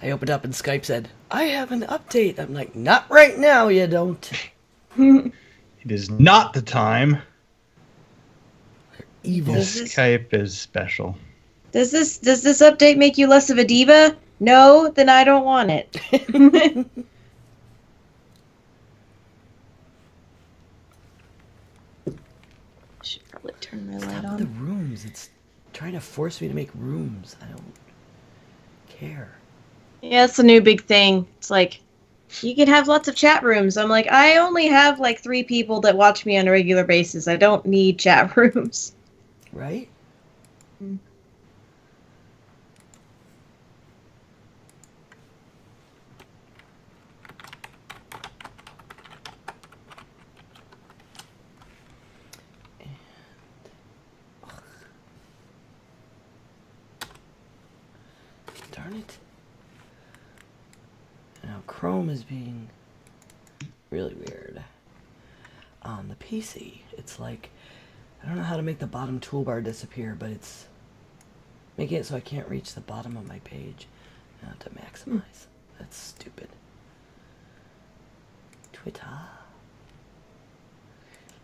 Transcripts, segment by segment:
I opened up and Skype said, I have an update. I'm like, not right now, you don't. It is not the time. Evil. Skype is special. Does this update make you less of a diva? No, then I don't want it. Should probably turn my light Stop on. the rooms. It's trying to force me to make rooms. I don't care. Yeah, it's a new big thing. It's like, you can have lots of chat rooms. I'm like, I only have like 3 people that watch me on a regular basis. I don't need chat rooms. Right? Mm. Darn it. Now Chrome is being really weird. On the PC, it's like, I don't know how to make the bottom toolbar disappear, but it's making it so I can't reach the bottom of my page. I have to maximize. That's stupid. Twitter.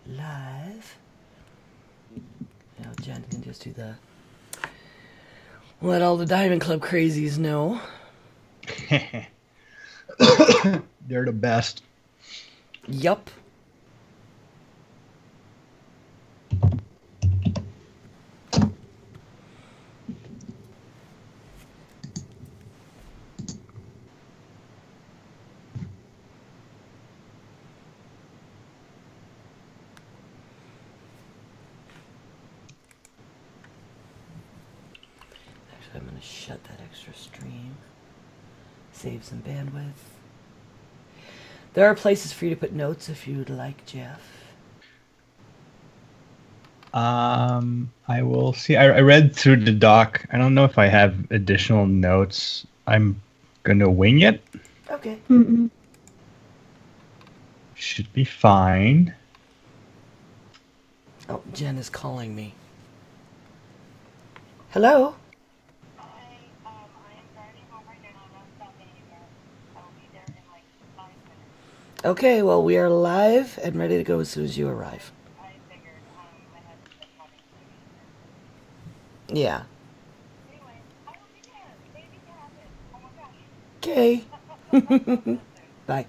Live. Now Jen can just do the... Let all the Diamond Club crazies know. They're the best. Yup. I'm going to shut that extra stream. Save some bandwidth. There are places for you to put notes if you'd like, Jeff. I will see. I read through the doc. I don't know if I have additional notes. I'm gonna wing it. Okay. Mm-mm. Should be fine. Oh, Jen is calling me. Hello? I am driving home right now. I'm not stopping anywhere. I will be there in like 5 minutes. Okay, well, we are live and ready to go as soon as you arrive. I figured my husband's been having some. Yeah. Anyway, I will be there. Baby happen. Oh my gosh. Okay. Bye.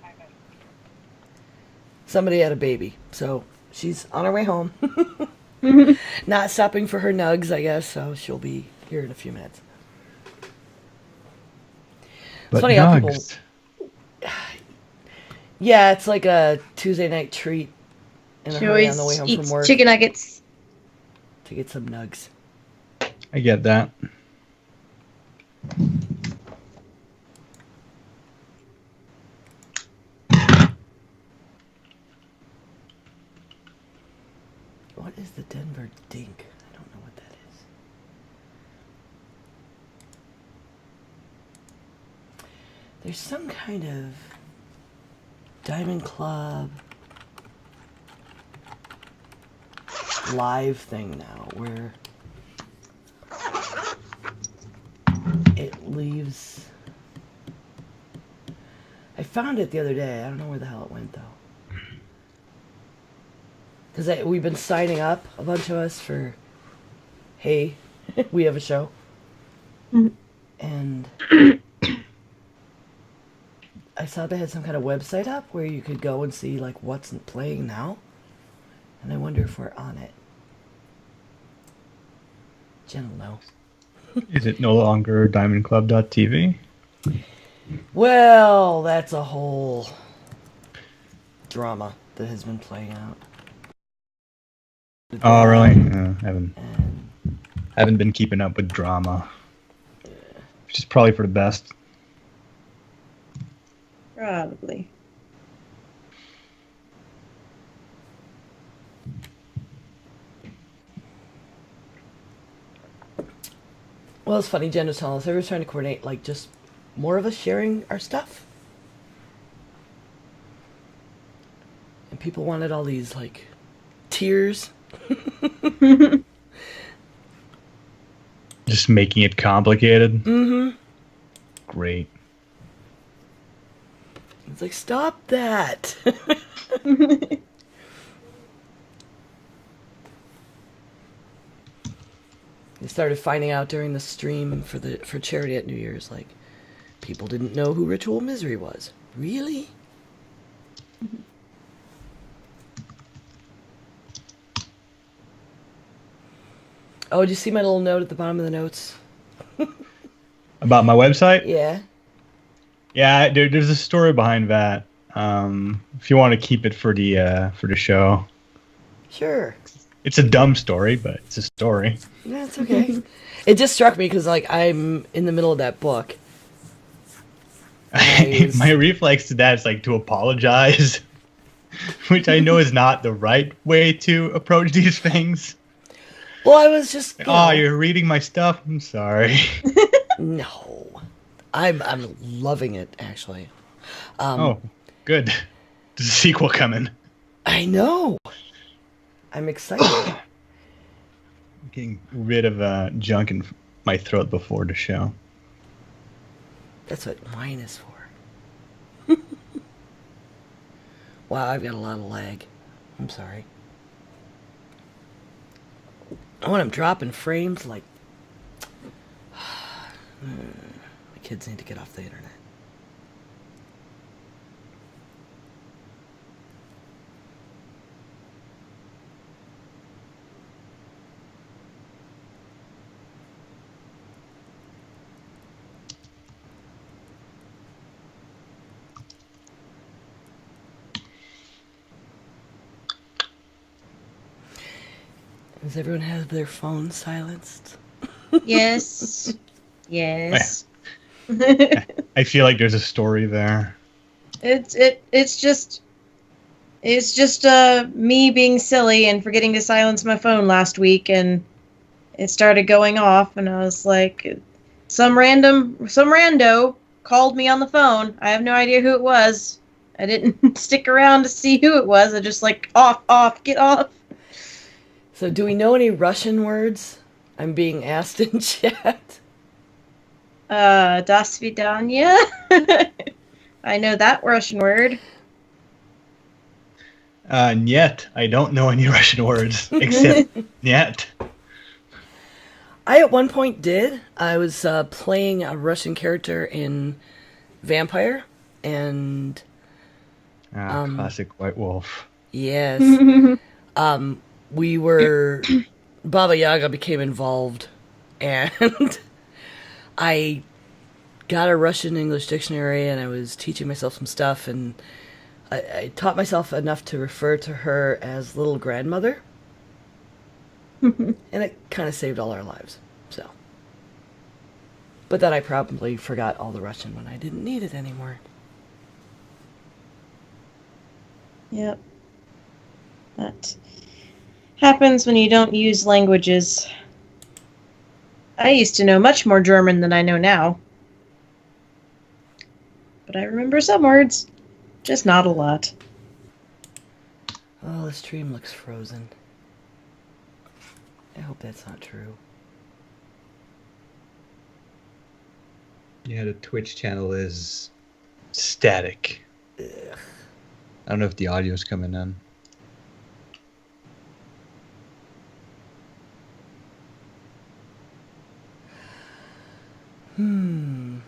Somebody had a baby, so she's on her way home. Not stopping for her nugs, I guess, so she'll be here in a few minutes. But funny how people- nugs. Yeah, it's like a Tuesday night treat in a She hurry on the way always home eats from work chicken nuggets. to get some nugs. I get that. What is the Denver Dink? I don't know what that is. There's some kind of Diamond Club live thing now where it leaves... I found it the other day. I don't know where the hell it went though. Because we've been signing up, a bunch of us, for, hey, we have a show. And I saw they had some kind of website up where you could go and see, like, what's playing now. And I wonder if we're on it. Jen will know. Is it no longer diamondclub.tv? Well, that's a whole drama that has been playing out. Oh, really? No, And haven't been keeping up with drama. Which is probably for the best. Probably. well, it's funny. Jen was telling us everyone's trying to coordinate, like, just more of us sharing our stuff. And people wanted all these, like, tiers. Just making it complicated. Mm-hmm. Great. It's like, stop that. I started finding out during the stream for charity at New Year's, like, people didn't know who Ritual Misery was. Really? Oh, did you see my little note at the bottom of the notes? About my website? Yeah. Yeah, there's a story behind that. If you want to keep it for the show. Sure. It's a dumb story, but it's a story. That's okay. It just struck me because, like, I'm in the middle of that book. My reflex to that is like to apologize, which I know is not the right way to approach these things. Well, I was just. You're reading my stuff. I'm sorry. No, I'm loving it actually. Oh, good. There's a sequel coming. I know. I'm excited. I'm getting rid of junk in my throat before the show. That's what wine is for. Wow, I've got a lot of lag. I'm sorry. When I'm dropping frames, like... my kids need to get off the internet. Does everyone have their phone silenced? Yes. Yes. I feel like there's a story there. It's just me being silly and forgetting to silence my phone last week, and it started going off, and I was like, some rando called me on the phone. I have no idea who it was. I didn't stick around to see who it was. I just like, off, get off. So do we know any Russian words? I'm being asked in chat. Do svidaniya. I know that Russian word. Niet. I don't know any Russian words except niet. I at one point did. I was playing a Russian character in Vampire, and... classic White Wolf. Yes. We were... Baba Yaga became involved, and I got a Russian-English dictionary, and I was teaching myself some stuff, and I taught myself enough to refer to her as little grandmother. And it kind of saved all our lives, so. But then I probably forgot all the Russian when I didn't need it anymore. Yep. That happens when you don't use languages. I used to know much more German than I know now. But I remember some words. Just not a lot. Oh, the stream looks frozen. I hope that's not true. Yeah, the Twitch channel is static. Ugh. I don't know if the audio's coming in. Do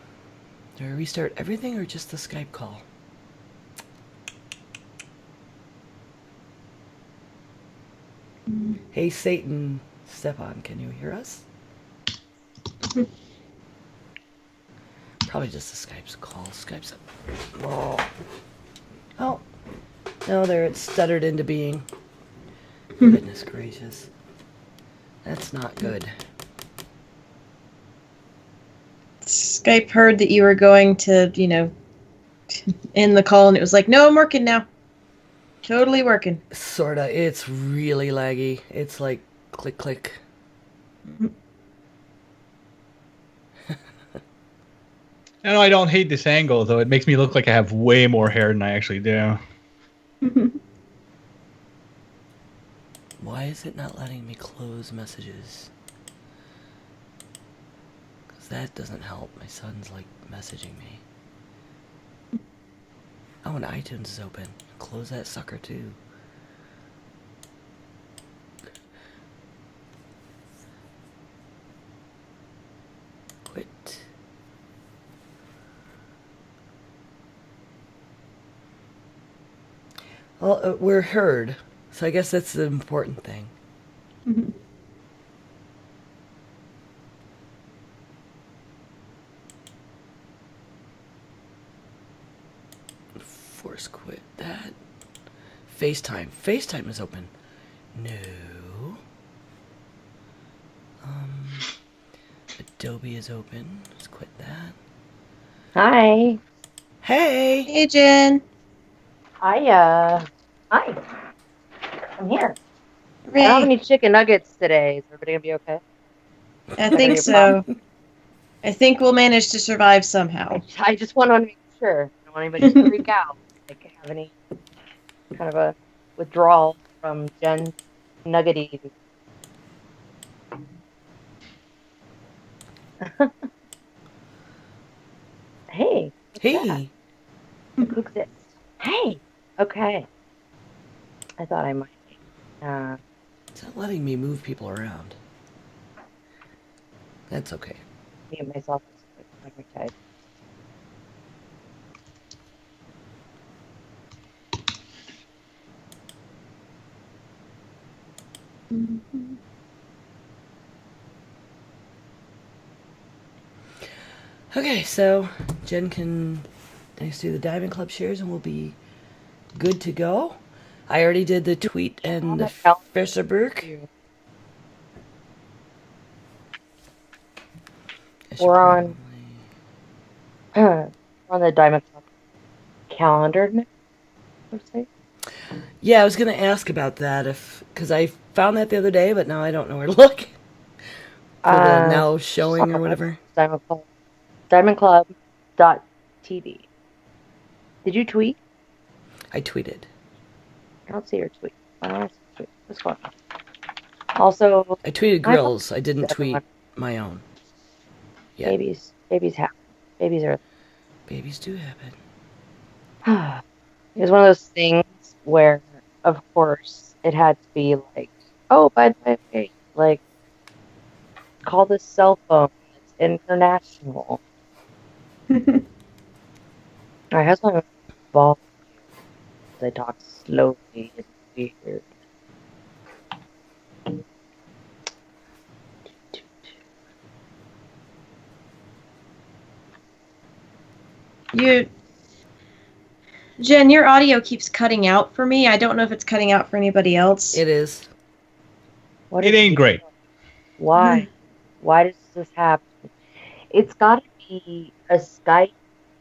I restart everything or just the Skype call? Hey, Satan, Stepan, can you hear us? Probably just the Skype's call. Skype's up. Oh. No, there it stuttered into being. Goodness gracious. That's not good. Skype heard that you were going to, end the call, and it was like, no, I'm working now. Totally working. Sorta. It's really laggy. It's like click, click. I don't hate this angle, though. It makes me look like I have way more hair than I actually do. Why is it not letting me close messages? Because that doesn't help. My son's like messaging me. Oh, and iTunes is open. Close that sucker too. Quit. Well, we're heard, so I guess that's the important thing. Mhm. Force quit that. FaceTime. FaceTime is open. No. Adobe is open. Let's quit that. Hi. Hey! Hey, Jen. Hi. I'm here. I don't have Hooray. any chicken nuggets today. Is everybody gonna be okay? I gonna think be a so. I think we'll manage to survive somehow. I just want to make sure. I don't want anybody to freak out. Like have any kind of a withdrawal from Jen's nugget eating. Hey. What's that? Hey! Who cooks it? Hey. Okay. I thought I might. It's not letting me move people around. That's okay. Mute myself. Okay. Okay, so Jen can next do the Diamond Club shares and we'll be good to go. I already did the tweet and the Fisherberg. We're on the Diamond Club calendar now, website. Yeah, I was going to ask about that because I found that the other day, but now I don't know where to look for the now showing or whatever. Diamond Club. DiamondClub.tv. Did you tweet? I tweeted. I don't see your tweet. I don't see your tweet. What's going on? Also, I tweeted Grills. I didn't tweet my own. Yeah. Babies happen. Babies are. Babies do happen. It was one of those things where, of course, it had to be like, oh, by the way, like, call this cell phone. It's international. My husband involved. They talk slowly and weird. Jen, your audio keeps cutting out for me. I don't know if it's cutting out for anybody else. It is. It ain't great. Why? Why does this happen? It's got to be a Skype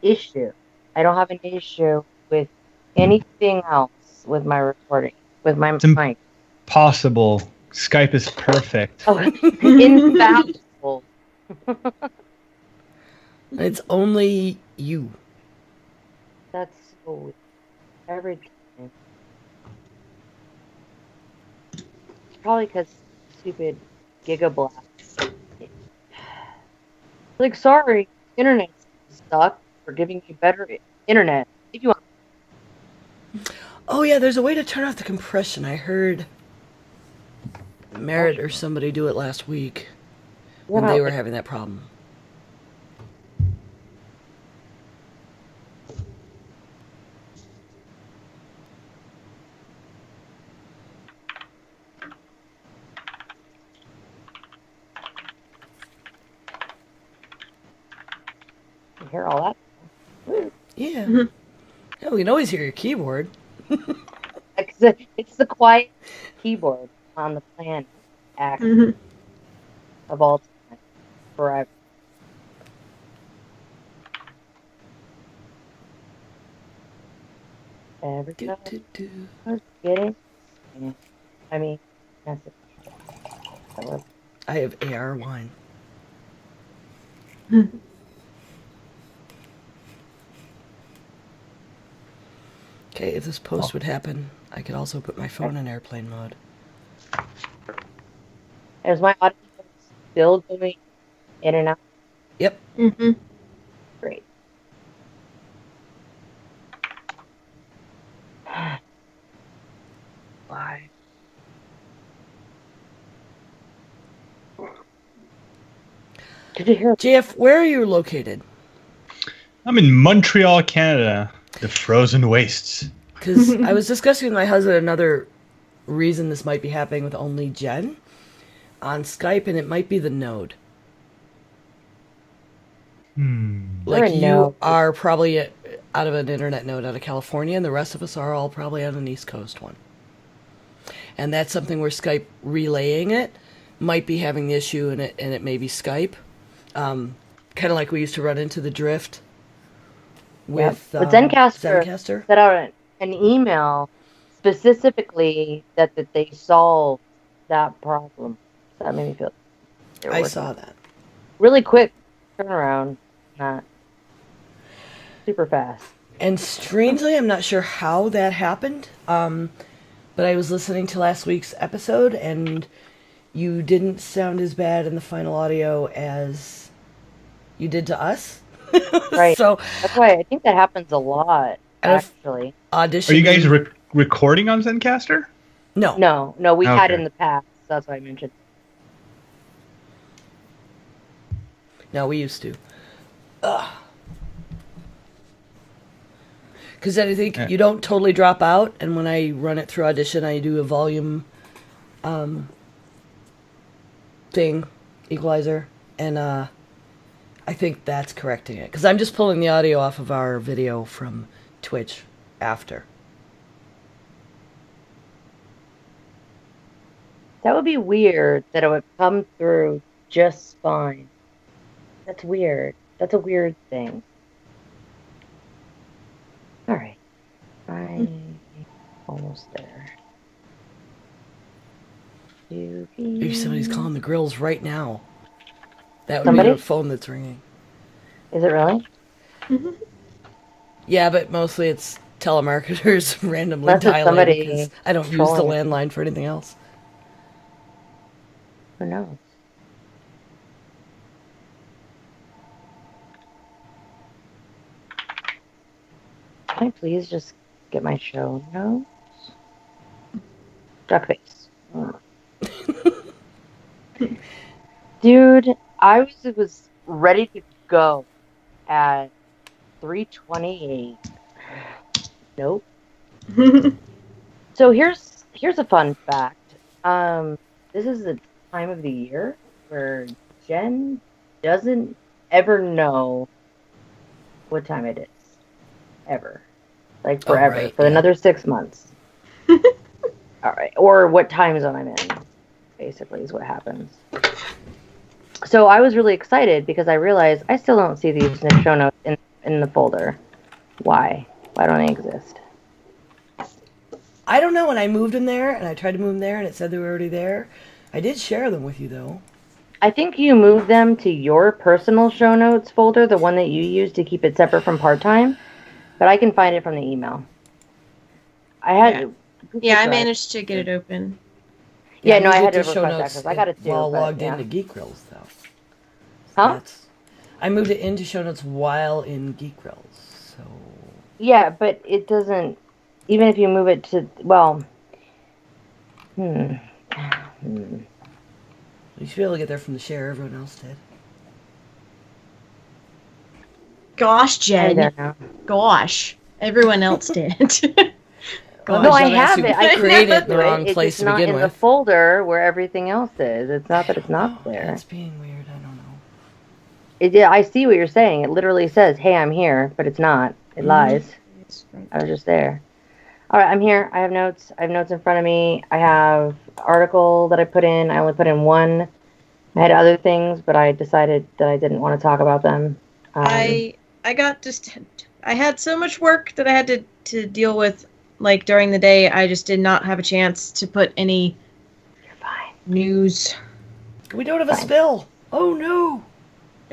issue. I don't have an issue with anything else with my recording, with my mic. Possible. Skype is perfect. Oh, infallible. It's only you. That's so weird. Every time. It's probably because stupid Gigablast. Like, sorry, internet sucks for giving you better internet. If you want. Oh yeah, there's a way to turn off the compression. I heard Merritt or somebody do it last week when they were having that problem. You hear all that? Yeah. Yeah, we can always hear your keyboard. It's the quiet keyboard on the planet, actually, of all time, forever. Every time I was getting, I mean, that's it. I have AR wine. Okay, if this post would happen, I could also put my phone in airplane mode. Is my audio still going in and out? Yep. Mm-hmm. Great. Why? Did you hear? JF, where are you located? I'm in Montreal, Canada. The frozen wastes. Because I was discussing with my husband another reason this might be happening with only Jen on Skype, and it might be the node. Or Like a you node. are probably out of an internet node out of California, and the rest of us are all probably out of an East Coast one. And that's something where Skype relaying it might be having the issue, and it may be Skype. Kind of like we used to run into the drift with But Zencaster Zencaster. set out an email specifically that they solved that problem. So that made me feel they were I working saw that. really quick turnaround. Not super fast. And strangely, I'm not sure how that happened, but I was listening to last week's episode, and you didn't sound as bad in the final audio as you did to us. Right. So That's why I think that happens a lot, And if- actually. audition. Are you guys recording on Zencaster? No. No, we had Okay. in the past. That's why I mentioned. No, we used to. Because then I think Yeah. you don't totally drop out, and when I run it through Audition, I do a volume thing, equalizer, and I think that's correcting it. Because I'm just pulling the audio off of our video from Twitch after. That would be weird that it would come through just fine. That's weird. That's a weird thing. All right. I'm almost there. Maybe somebody's calling the grills right now. That would Somebody? be the phone that's ringing. Is it really? Yeah, but mostly it's telemarketers randomly Unless it's dialing somebody because I don't use the trolling. landline for anything else. Who knows? Can I please just get my show notes? Duck face. Dude, I was ready to go at 3:28. Nope. So here's a fun fact. This is the time of the year where Jen doesn't ever know what time it is. Ever. Like Oh, forever. right, For yeah. another 6 months. All right. Or what time zone I'm in, basically, is what happens. So I was really excited because I realized I still don't see these in the show notes in the folder. Why? Why don't they exist? I don't know. When I moved them there, and I tried to move them there, and it said they were already there. I did share them with you, though. I think you moved them to your personal show notes folder, the one that you use to keep it separate from part-time. But I can find it from the email. I had... Yeah, I managed to get it open. Yeah, no, I moved had it to show request notes access. I got it too. while but, logged yeah. into Geek Grills, though. Huh? I moved it into show notes while in Geek Grills, so... Yeah, but it doesn't... Even if you move it to... Well... You should be able to get there from the share. Everyone else did. Gosh, I Jen. don't know. Gosh. Everyone else did. Well, No, I John have actually it. I created it in the do it. wrong It's place just to not begin in the with. folder where everything else is. It's not that it's not there. That's being weird. I don't know. Yeah, I see what you're saying. It literally says, "Hey, I'm here," but it's not. It lies. I was just there. All right, I'm here. I have notes. I have notes in front of me. I have article that I put in. I only put in one. I had other things, but I decided that I didn't want to talk about them. I had so much work that I had to deal with, like, during the day. I just did not have a chance to put any You're fine. news. We don't have a Fine. spill. Oh no!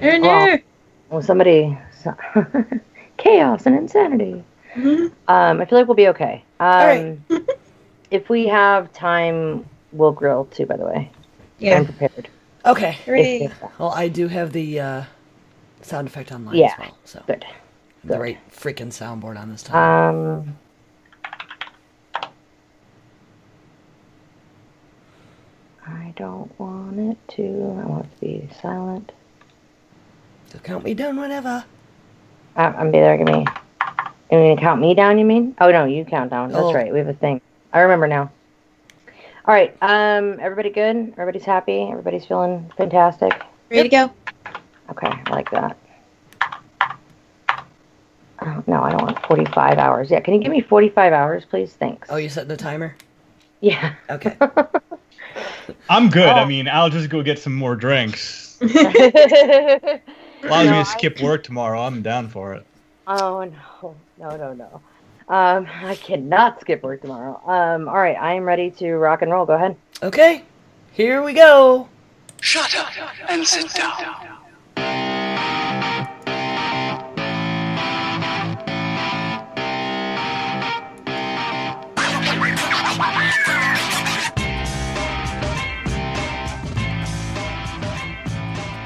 Oh, no. Well, somebody... chaos and insanity. Mhm. I feel like we'll be okay. right. If we have time, we'll grill too, by the way. Yeah. I'm prepared. Okay. Hooray. Well, Well, I do have the sound effect online Yeah. as well, so good. the Good. right freaking soundboard on this time. don't want it to. I want it to be silent. So count me down whenever. I'm be there. Give me. You mean to count me down? You mean? Oh no, you count down. That's Oh. right. We have a thing. I remember now. All right. Everybody good? Everybody's happy? Everybody's feeling fantastic? Ready to go? Okay, I like that. Oh, no, I don't want 45 hours. Yeah, can you give me 45 hours, please? Thanks. Oh, you set the timer? Yeah. Okay. I'm good. Oh. I mean, I'll just go get some more drinks. No, Allows me to skip work tomorrow. I'm down for it. Oh, no. I cannot skip work tomorrow. All right, I am ready to rock and roll. Go ahead. Okay. Here we go. Shut up and sit down.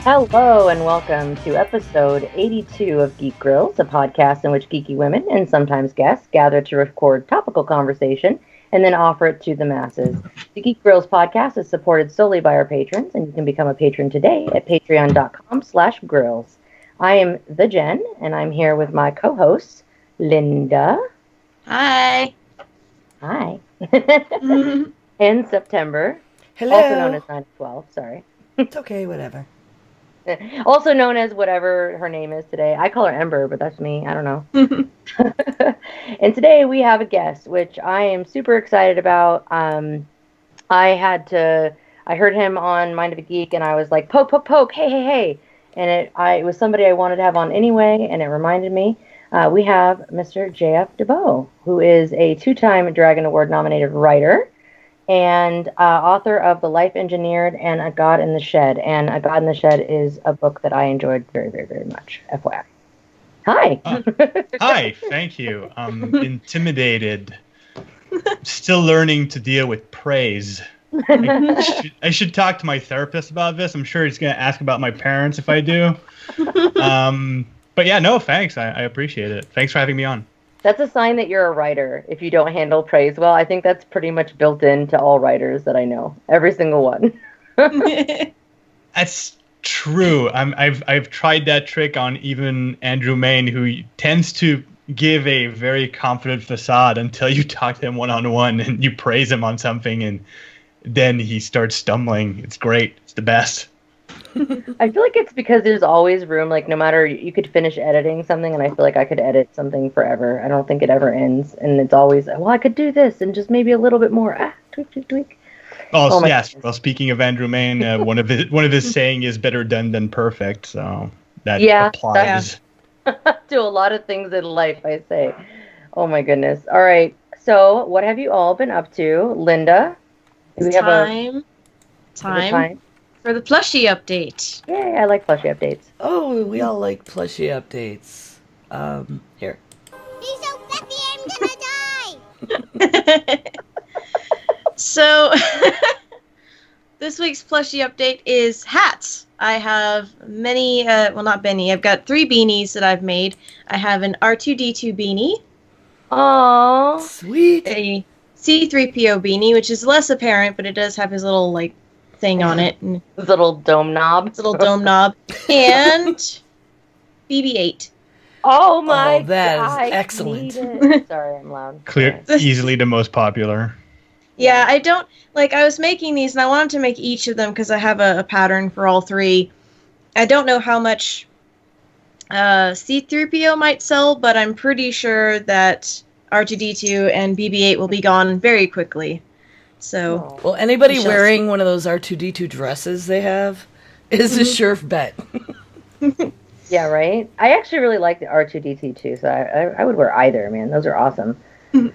Hello and welcome to episode 82 of Geek Grills, a podcast in which geeky women and sometimes guests gather to record topical conversation and then offer it to the masses. The Geek Grills podcast is supported solely by our patrons, and you can become a patron today at patreon.com/grills. I am the Jen, and I'm here with my co-hosts, Linda. Hi. Hi. And September, Hello. also known as 912, sorry. It's okay, whatever. Also known as whatever her name is today. I call her Ember, but that's me. I don't know. And today we have a guest, which I am super excited about. I heard him on Mind of a Geek, and I was like, poke, poke, poke, hey, hey, hey. And it was somebody I wanted to have on anyway, and it reminded me. We have Mr. J.F. Dubeau, who is a 2-time Dragon Award nominated writer and author of The Life Engineered and A God in the Shed. And A God in the Shed is a book that I enjoyed very, very, very much. FYI. Hi. Hi, thank you. I'm intimidated. Still learning to deal with praise. I should talk to my therapist about this. I'm sure he's going to ask about my parents if I do. But yeah, no, thanks. I appreciate it. Thanks for having me on. That's a sign that you're a writer if you don't handle praise well. I think that's pretty much built into all writers that I know. Every single one. That's true. I've tried that trick on even Andrew Main, who tends to give a very confident facade until you talk to him one-on-one and you praise him on something, and then he starts stumbling. It's great. It's the best. I feel like it's because there's always room. Like, no matter, you could finish editing something, and I feel like I could edit something forever. I don't think it ever ends. And it's always, well, I could do this and just maybe a little bit more. Tweak, tweak, tweak. Oh yes. Well, speaking of Andrew Main, one of his saying is "better done than perfect." So that applies to a lot of things in life. I say, oh my goodness. All right. So, what have you all been up to, Linda? Do we have time for the plushie update. Yay! I like plushie updates. Oh, we all like plushie updates. Here. He's so fluffy, I'm gonna die! So, this week's plushie update is hats. I have many, well, not many. I've got 3 beanies that I've made. I have an R2-D2 beanie. Aww. Sweet. A C-3PO beanie, which is less apparent, but it does have his little, like, thing on it. And his little dome knob. his little dome knob. And BB-8. Oh my god. That is excellent. Sorry, I'm loud. Clear, easily the most popular. Yeah, I don't, like, I was making these, and I wanted to make each of them because I have a pattern for all 3. I don't know how much C-3PO might sell, but I'm pretty sure that R2-D2 and BB-8 will be gone very quickly. So, Well, anybody We shall wearing one of those R2-D2 dresses they have is a sure bet. Yeah, right? I actually really like the R2-D2 too, so I would wear either, man. Those are awesome. and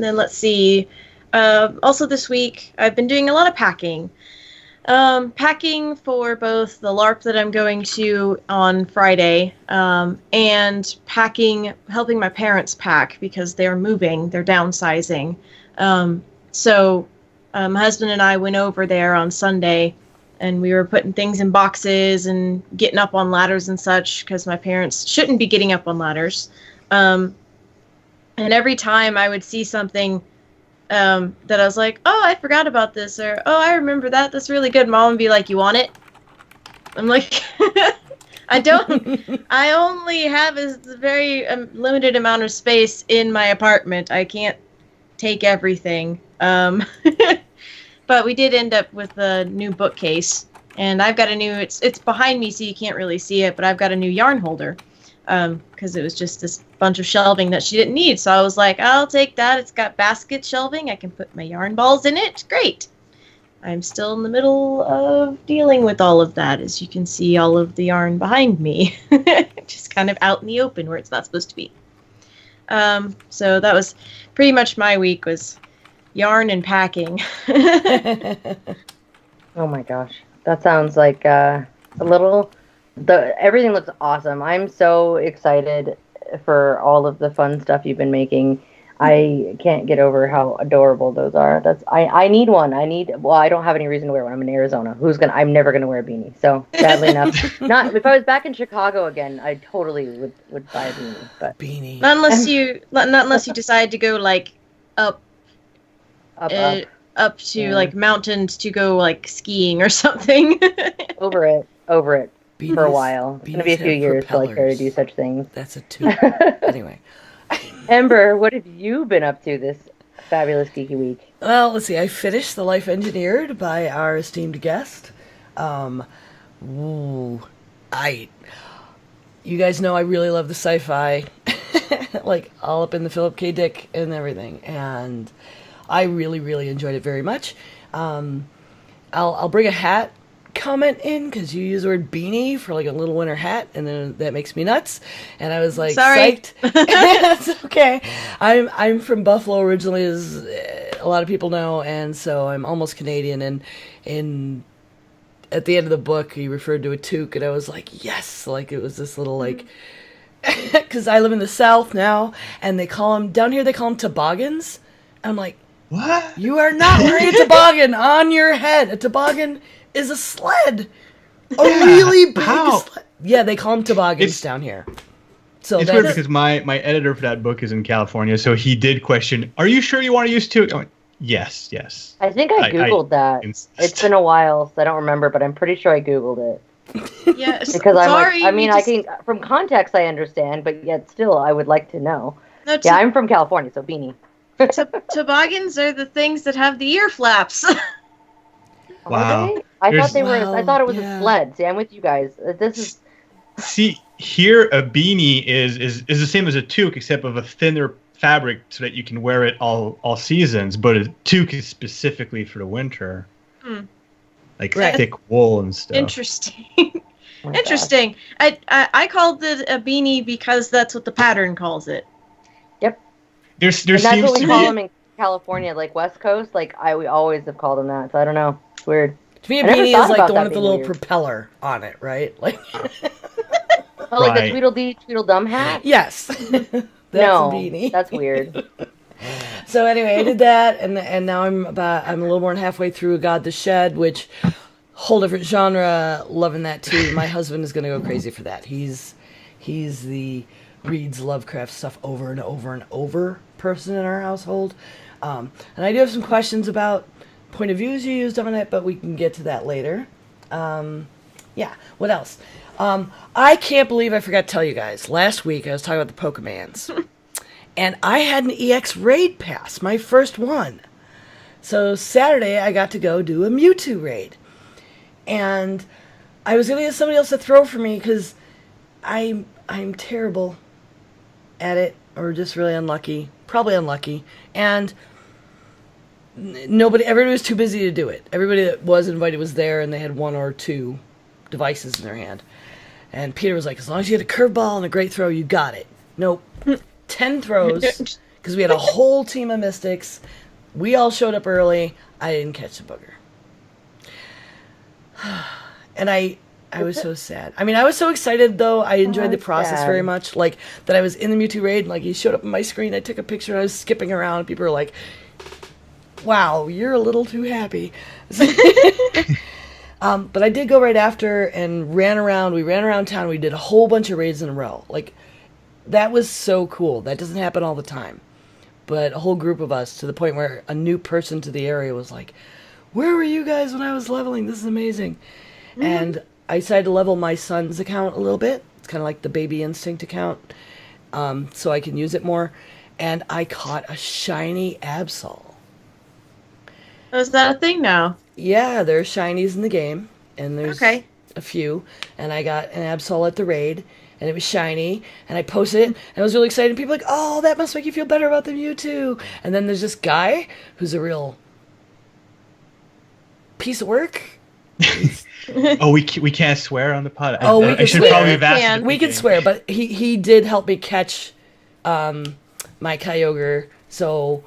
then let's see. Also this week, I've been doing a lot of packing. Packing for both the LARP that I'm going to on Friday, and helping my parents pack because they're moving, they're downsizing. So my husband and I went over there on Sunday, and we were putting things in boxes and getting up on ladders and such because my parents shouldn't be getting up on ladders. And every time I would see something that I was like, oh, I forgot about this, or oh, I remember that. That's really good. Mom would be like, you want it? I'm like, I don't. I only have a very limited amount of space in my apartment. I can't take everything. But we did end up with a new bookcase, and I've got a new. It's behind me, so you can't really see it. But I've got a new yarn holder, because it was just this bunch of shelving that she didn't need. So I was like, I'll take that. It's got basket shelving. I can put my yarn balls in it. Great. I'm still in the middle of dealing with all of that, as you can see all of the yarn behind me. Just kind of out in the open where it's not supposed to be. So that was pretty much my week, was yarn and packing. Oh my gosh. That sounds like a little... everything looks awesome. I'm so excited for all of the fun stuff you've been making. I can't get over how adorable those are. I need one. Well, I don't have any reason to wear one. I'm in Arizona. I'm never gonna wear a beanie. So sadly enough, if I was back in Chicago again, I totally would buy a beanie. But not unless you decide to go like up to like mountains to go like skiing or something. over it Beanies, for a while. It's gonna be a few years till I care to do such things. That's a two. Anyway. Ember, what have you been up to this fabulous geeky week? Well, let's see. I finished The Life Engineered by our esteemed guest. You guys know I really love the sci-fi, like all up in the Philip K. Dick and everything, and I really, really enjoyed it very much. I'll bring a hat comment in because you use the word beanie for like a little winter hat, and then that makes me nuts, and I was like, sorry. Psyched. It's okay. I'm from Buffalo originally, as a lot of people know, and so I'm almost Canadian, and at the end of the book he referred to a toque, and I was like, yes, like it was this little like, because I live in the South now, and they call them down here, they call them toboggans. I'm like, What? you are not wearing a toboggan on your head. A toboggan is a sled. A really big sled. Yeah, they call them toboggans down here. So it's weird because my editor for that book is in California, so he did question, are you sure you want to use toque? I went, yes. I think I Googled that. insist. It's been a while, so I don't remember, but I'm pretty sure I Googled it. Yes. Because I can, from context I understand, but yet still I would like to know. No, Yeah, I'm from California, so beanie. Toboggans are the things that have the ear flaps. Wow. Are they? I thought it was a sled. See, I'm with you guys. See, here a beanie is the same as a toque, except of a thinner fabric so that you can wear it all seasons, but a toque is specifically for the winter. Like thick wool and stuff. Interesting. Interesting. I called it a beanie because that's what the pattern calls it. Yep. There and seems that's what to we call be them in California, like West Coast. Like we always have called them that. So I don't know. It's weird. To me, a I never beanie thought is like about the that one with the being little weird. propeller on it, right? Like, Oh, like the Right. Tweedledee Tweedledum hat? yes, that's a beanie. That's weird. So anyway, I did that, and now I'm a little more than halfway through God the Shed, which whole different genre. Loving that too. My husband is gonna go crazy for that. He's the reads Lovecraft stuff over and over and over person in our household, and I do have some questions about point of views you used on it, but we can get to that later. Yeah, what else? I can't believe I forgot to tell you guys. Last week I was talking about the Pokemans. And I had an EX raid pass, my first one. So Saturday I got to go do a Mewtwo raid. And I was going to get somebody else to throw for me because I'm terrible at it, or just really unlucky. Probably unlucky. And everybody was too busy to do it. Everybody that was invited was there, and they had one or two devices in their hand. And Peter was like, as long as you had a curveball and a great throw, you got it. Nope. 10 throws, because we had a whole team of Mystics. We all showed up early. I didn't catch the booger. And I was so sad. I mean, I was so excited, though. I enjoyed the process very much. Like, that I was in the Mewtwo raid, and, like, he showed up on my screen. I took a picture, and I was skipping around. And people were like, wow, you're a little too happy. But I did go right after and ran around. We ran around town. We did a whole bunch of raids in a row. Like, that was so cool. That doesn't happen all the time. but a whole group of us, to the point where a new person to the area was like, "Where were you guys when I was leveling? This is amazing." And I decided to level my son's account a little bit. It's kind of like the Baby Instinct account, so I can use it more. And I caught a shiny Absol. Oh, is that a thing now? Yeah, there are shinies in the game, and there's Okay. a few. And I got an Absol at the raid, and it was shiny, and I posted it, and I was really excited. People were like, "Oh, that must make you feel better about the Mewtwo." And then there's this guy who's a real piece of work. Oh, we can't swear on the pod. Oh, we I can should swear. probably have asked We at can. the We can beginning. swear, but he did help me catch my Kyogre, so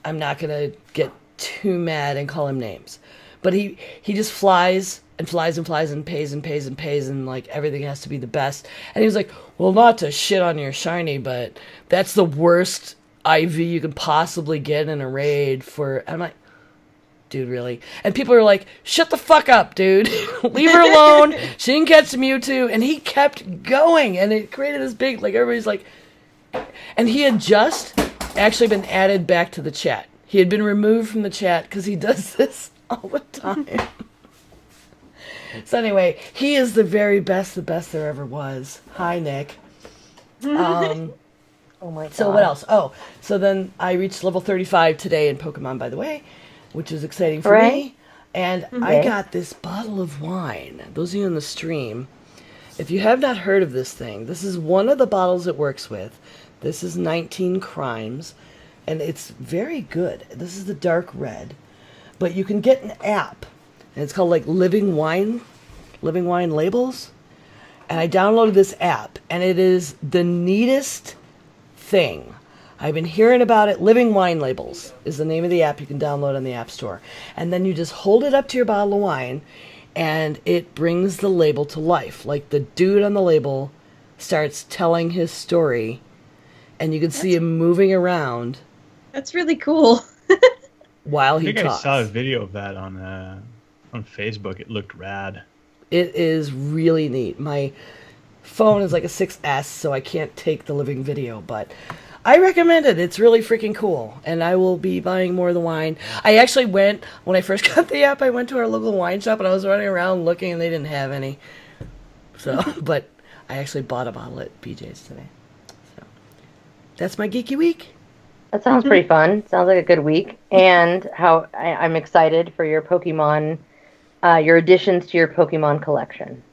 I'm not gonna get too mad and call him names. But he just flies and flies and flies and pays and pays and pays, and like everything has to be the best. And he was like, "Well, not to shit on your shiny, but that's the worst IV you can possibly get in a raid for." I'm like, "Dude, really?" And people are like, "Shut the fuck up, dude. Leave her alone. She didn't catch the Mewtwo." And he kept going, and it created this big, like, everybody's like... And he had just actually been added back to the chat. He had been removed from the chat because he does this all the time. So anyway, he is the very best, the best there ever was. Hi, Nick. Oh my god. So what else? Oh, so then I reached level 35 today in Pokemon, by the way, which is exciting for Hooray. me. And I got this bottle of wine. Those of you in the stream, if you have not heard of this thing, this is one of the bottles it works with. This is 19 Crimes, and it's very good. This is the dark red. But you can get an app, and it's called like Living Wine Labels. And I downloaded this app, and it is the neatest thing. I've been hearing about it. Living Wine Labels is the name of the app you can download on the App Store. And then you just hold it up to your bottle of wine, and it brings the label to life. Like the dude on the label starts telling his story, and you can see him moving around That's really cool. while I he think talks. I saw a video of that on Facebook. It looked rad. It is really neat. My phone is like a 6S, so I can't take the living video, but I recommend it. It's really freaking cool, and I will be buying more of the wine. I actually went, when I first got the app, I went to our local wine shop, and I was running around looking, and they didn't have any. So, but I actually bought a bottle at BJ's today. So, that's my geeky week. That sounds pretty fun. Sounds like a good week. And how I'm excited for your Pokemon, your additions to your Pokemon collection.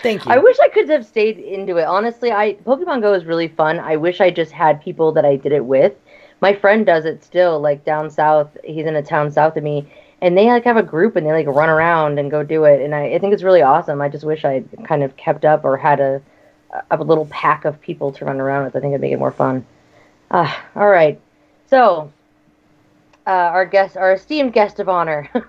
Thank you. I wish I could have stayed into it. Honestly, Pokemon Go is really fun. I wish I just had people that I did it with. My friend does it still, like down south. He's in a town south of me, and they like have a group and they like run around and go do it. And I think it's really awesome. I just wish I kind of kept up or had a little pack of people to run around with. I think it'd make it more fun. All right, so our esteemed guest of honor. Oh,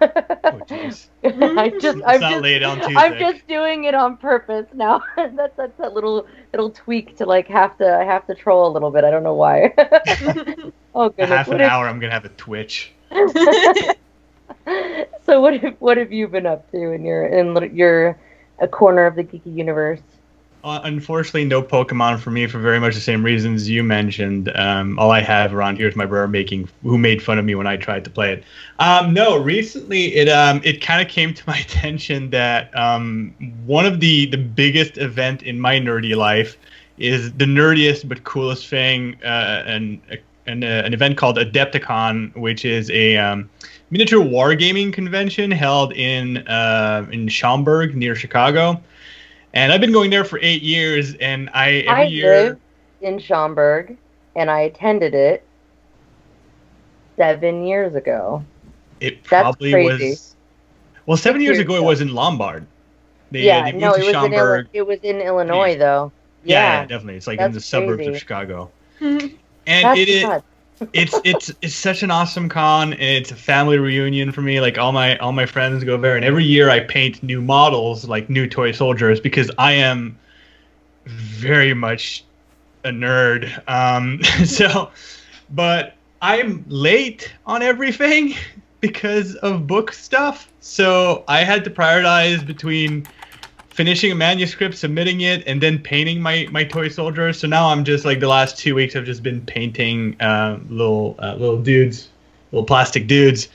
jeez. I'm not lay it on too I'm thick. just doing it on purpose now. that's that little tweak to like have to troll a little bit. I don't know why. Oh A goodness. half an hour, I'm gonna have a twitch. So what have you been up to in your a corner of the geeky universe? Unfortunately, no Pokemon for me for very much the same reasons you mentioned. All I have around here is my brother who made fun of me when I tried to play it. No, recently it kind of came to my attention that one of the biggest event in my nerdy life is the nerdiest but coolest thing, an event called Adepticon, which is a miniature wargaming convention held in Schaumburg near Chicago. And I've been going there for 8 years, and every year lived in Schaumburg, and I attended it 7 years ago. it That's probably crazy. was. Well, 7 years Years ago it ago. was in Lombard. They Yeah, moved no, to Schaumburg. it was in Illinois though. Yeah, definitely. It's like in That's the suburbs crazy. of Chicago. Mhm. And That's nuts. it's such an awesome con. And it's a family reunion for me. Like all my friends go there, and every year I paint new models, like new toy soldiers, because I am very much a nerd. But I'm late on everything because of book stuff. So I had to prioritize between finishing a manuscript, submitting it, and then painting my toy soldiers. So now I'm just like the last 2 weeks I've just been painting little dudes, little plastic dudes.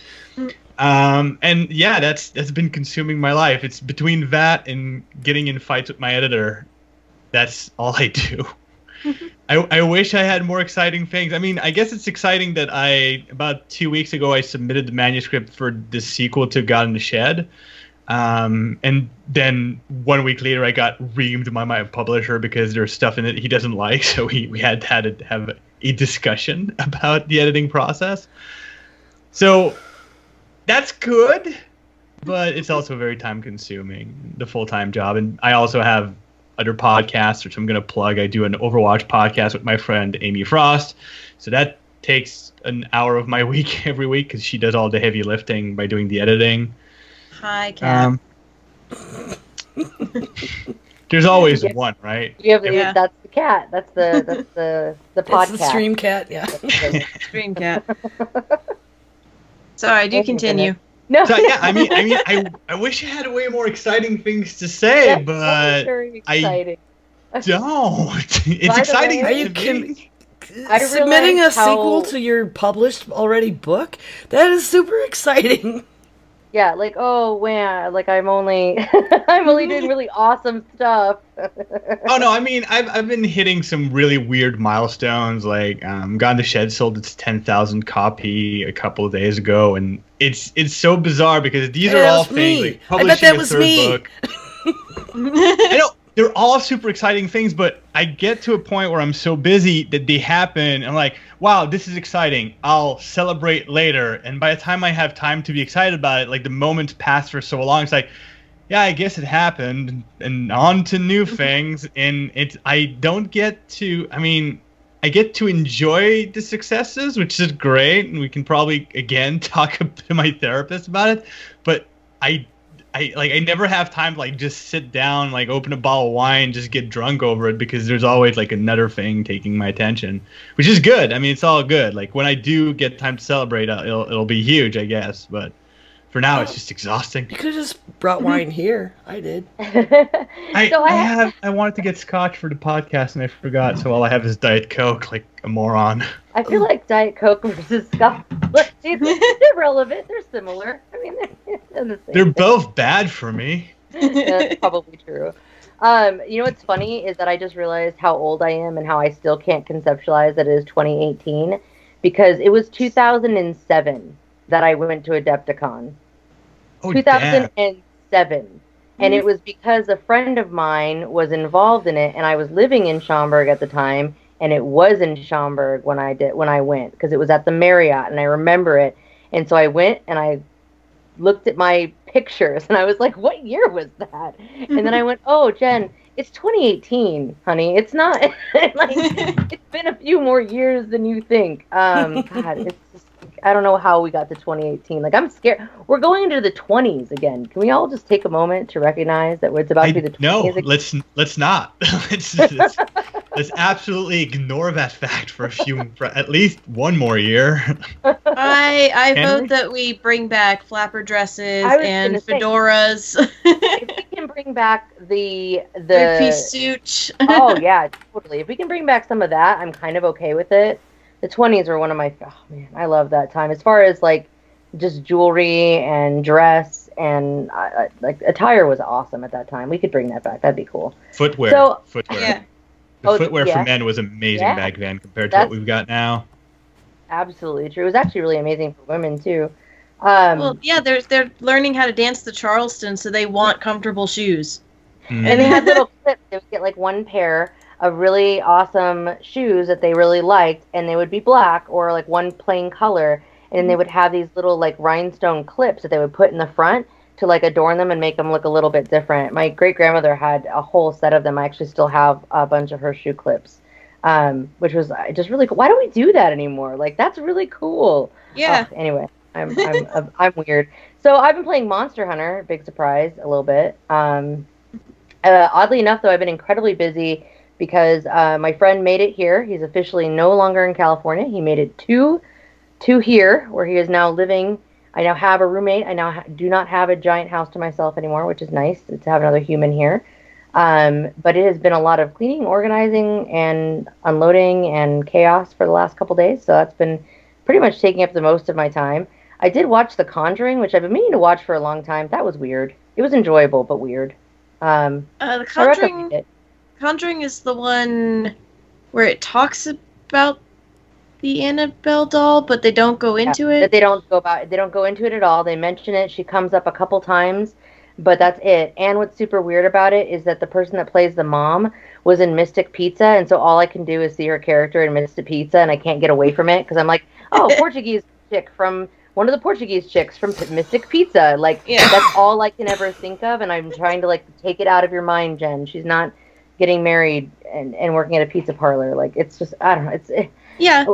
And yeah, that's been consuming my life. It's between that and getting in fights with my editor. That's all I do. I wish I had more exciting things. I mean, I guess it's exciting that about 2 weeks ago, I submitted the manuscript for the sequel to God in the Shed. And then 1 week later, I got reamed by my publisher because there's stuff in it he doesn't like. So we had to have a discussion about the editing process. So that's good, but it's also very time consuming, the full-time job. And I also have other podcasts, which I'm going to plug. I do an Overwatch podcast with my friend Amy Frost. So that takes an hour of my week every week because she does all the heavy lifting by doing the editing. Hi, Kat. There's always one, right? Yeah. That's the cat. That's the podcast. It's the stream cat, yeah. Stream Cat. Sorry, do continue. No. So yeah, I mean, I wish I had way more exciting things to say, That's but very exciting. I don't. It's By the exciting. way- Are you to me. kidding? I Submitting a realized how- sequel to your published already book? That is super exciting. Yeah, like, oh man, like I'm only doing really awesome stuff. Oh no, I mean I've been hitting some really weird milestones. Like God in the Shed sold its 10,000 copy a couple of days ago, and it's so bizarre because these Hey, are that all was things me. like I bet publishing that a was third me. book. I know they're all super exciting things, but I get to a point where I'm so busy that they happen. And I'm like, wow, this is exciting. I'll celebrate later. And by the time I have time to be excited about it, like the moments pass for so long. It's like, yeah, I guess it happened, and on to new things. And I get to enjoy the successes, which is great. And we can probably, again, talk to my therapist about it. But I never have time to like just sit down, like open a bottle of wine, just get drunk over it because there's always like another thing taking my attention, which is good. I mean, it's all good. Like when I do get time to celebrate, it'll be huge, I guess. But for now, it's just exhausting. You could have just brought wine here. I did. I wanted to get scotch for the podcast and I forgot, so all I have is Diet Coke, like a moron. I feel like Diet Coke versus Scotch. They're relevant. They're similar. I mean, they're the same. They're both bad for me. That's probably true. You know what's funny is that I just realized how old I am and how I still can't conceptualize that it is 2018 because it was 2007 that I went to Adepticon. Oh, damn. 2007. And it was because a friend of mine was involved in it, and I was living in Schaumburg at the time, and it was in Schaumburg when I went, because it was at the Marriott, and I remember it. And so I went, and I looked at my pictures, and I was like, what year was that? And then I went, oh, Jen, it's 2018, honey. It's not, like, it's been a few more years than you think. God, it's just, I don't know how we got to 2018. Like, I'm scared. We're going into the 20s again. Can we all just take a moment to recognize that it's about to be the 20s No, again? let's not. let's absolutely ignore that fact for at least one more year. I Can we? vote that we bring back flapper dresses I was and gonna say- fedoras, If we can bring back the three-piece suit. Oh yeah, totally. If we can bring back some of that, I'm kind of okay with it. The 20s are one of my, oh man, I love that time. As far as like just jewelry and dress and like attire was awesome at that time. We could bring that back. That'd be cool. Footwear. Yeah. The footwear yeah. for men was amazing Yeah. back then compared to what we've got now. Absolutely true. It was actually really amazing for women too. Well, yeah, they're learning how to dance the Charleston, so they want comfortable shoes. Mm. And they had little clips. They would get like one pair of really awesome shoes that they really liked, and they would be black or like one plain color, and they would have these little like rhinestone clips that they would put in the front to like adorn them and make them look a little bit different. My great grandmother had a whole set of them. I actually still have a bunch of her shoe clips, which was just really cool. Why don't we do that anymore? Like that's really cool. Yeah. Anyway, I'm weird. So I've been playing Monster Hunter. Big surprise, a little bit. Oddly enough, though, I've been incredibly busy because my friend made it here. He's officially no longer in California. He made it to here, where he is now living I now have a roommate. I now do not have a giant house to myself anymore, which is nice to have another human here. But it has been a lot of cleaning, organizing, and unloading and chaos for the last couple days. So that's been pretty much taking up the most of my time. I did watch The Conjuring, which I've been meaning to watch for a long time. That was weird. It was enjoyable, but weird. The I recommend it. Conjuring is the one where it talks about the Annabelle doll, but they don't go into it. They don't go into it at all. They mention it. She comes up a couple times, but that's it. And what's super weird about it is that the person that plays the mom was in Mystic Pizza, and so all I can do is see her character in Mystic Pizza, and I can't get away from it because I'm like, oh, Portuguese chick from one of the Portuguese chicks from Mystic Pizza. Like, that's all I can ever think of, and I'm trying to, like, take it out of your mind, Jen. She's not getting married and working at a pizza parlor. Like, it's just, I don't know.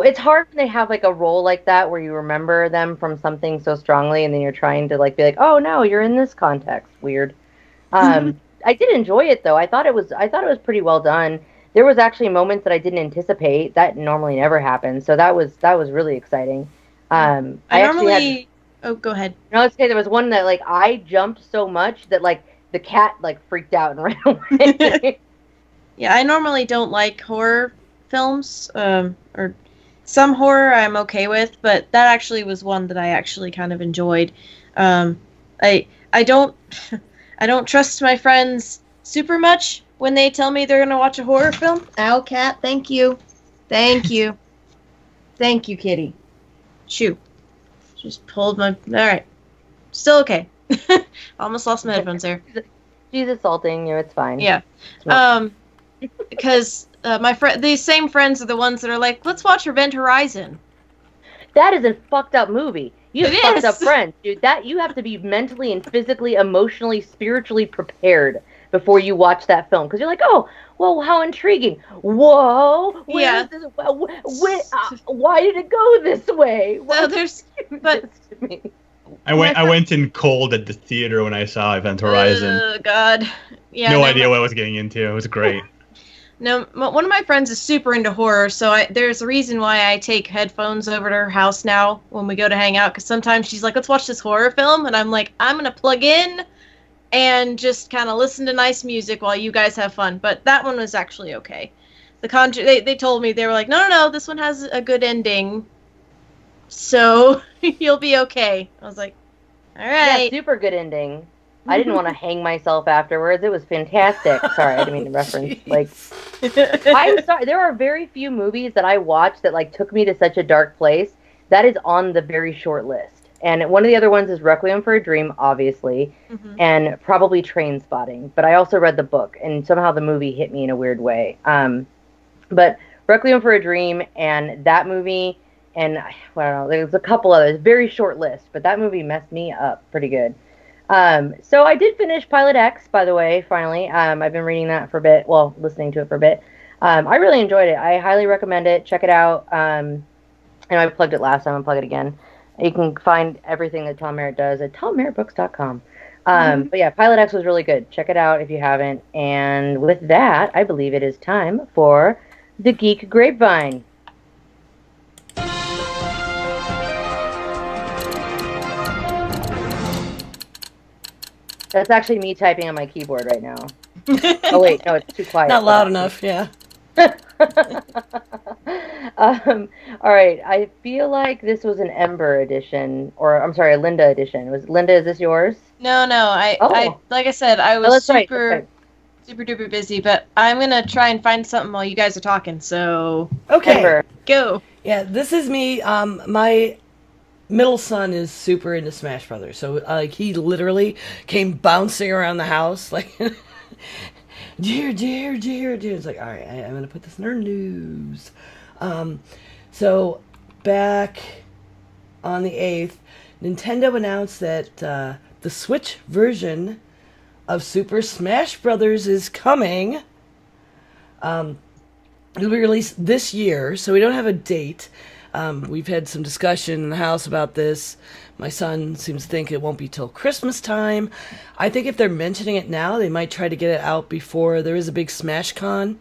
It's hard when they have, like, a role like that where you remember them from something so strongly, and then you're trying to, like, be like, oh, no, you're in this context. Weird. I did enjoy it, though. I thought it was pretty well done. There was actually moments that I didn't anticipate. That normally never happens. So that was really exciting. Oh, go ahead. No, it's okay. There was one that, like, I jumped so much that, like, the cat, like, freaked out and ran away. Yeah, I normally don't like horror films, or some horror I'm okay with, but that actually was one that I actually kind of enjoyed. I don't I don't trust my friends super much when they tell me they're gonna watch a horror film. Ow, cat, thank you. Thank you, kitty. Shoo. Just pulled my... Alright. Still okay. Almost lost my headphones there. She's assaulting you, it's fine. Yeah. Because these same friends are the ones that are like, let's watch Event Horizon. That is a fucked up movie. You have fucked up friends, dude. That you have to be mentally and physically, emotionally, spiritually prepared before you watch that film. Because you're like, oh, well, how intriguing. Whoa. Why did it go this way? I went in cold at the theater when I saw Event Horizon. Oh, God. Yeah. No idea what I was getting into. It was great. No, one of my friends is super into horror, so there's a reason why I take headphones over to her house now when we go to hang out, because sometimes she's like, let's watch this horror film, and I'm like, I'm going to plug in and just kind of listen to nice music while you guys have fun. But that one was actually okay. They told me, they were like, no, this one has a good ending, so you'll be okay. I was like, all right. Yeah, super good ending. I didn't want to hang myself afterwards. It was fantastic. Sorry, I didn't mean to reference. Like, I'm sorry. There are very few movies that I watched that, like, took me to such a dark place. That is on the very short list. And one of the other ones is Requiem for a Dream, obviously, and probably Train Spotting. But I also read the book, and somehow the movie hit me in a weird way. But Requiem for a Dream and that movie, and I don't know, there's a couple others. Very short list, but that movie messed me up pretty good. So I did finish Pilot X, by the way, finally. I've been reading that for a bit, listening to it for a bit. I really enjoyed it. I highly recommend it. Check it out. I know I plugged it last time. I'll plug it again. You can find everything that Tom Merritt does at tommerrittbooks.com. But yeah, Pilot X was really good. Check it out if you haven't. And with that, I believe it is time for the Geek Grapevine. That's actually me typing on my keyboard right now. Oh, wait. No, it's too quiet. Not loud enough, yeah. All right. I feel like this was an Ember edition, or I'm sorry, a Linda edition. Linda, is this yours? No. I like I said, I was super duper busy, but I'm going to try and find something while you guys are talking, so... Okay. Ember. Go. Yeah, this is me. My middle son is super into Smash Brothers, so he literally came bouncing around the house like, dear. It's like, all right, I'm gonna put this in our news. So back on the 8th, Nintendo announced that the Switch version of Super Smash Brothers is coming. It'll be released this year, so we don't have a date. We've had some discussion in the house about this. My son seems to think it won't be till Christmas time. I think if they're mentioning it now, they might try to get it out before there is a big Smash Con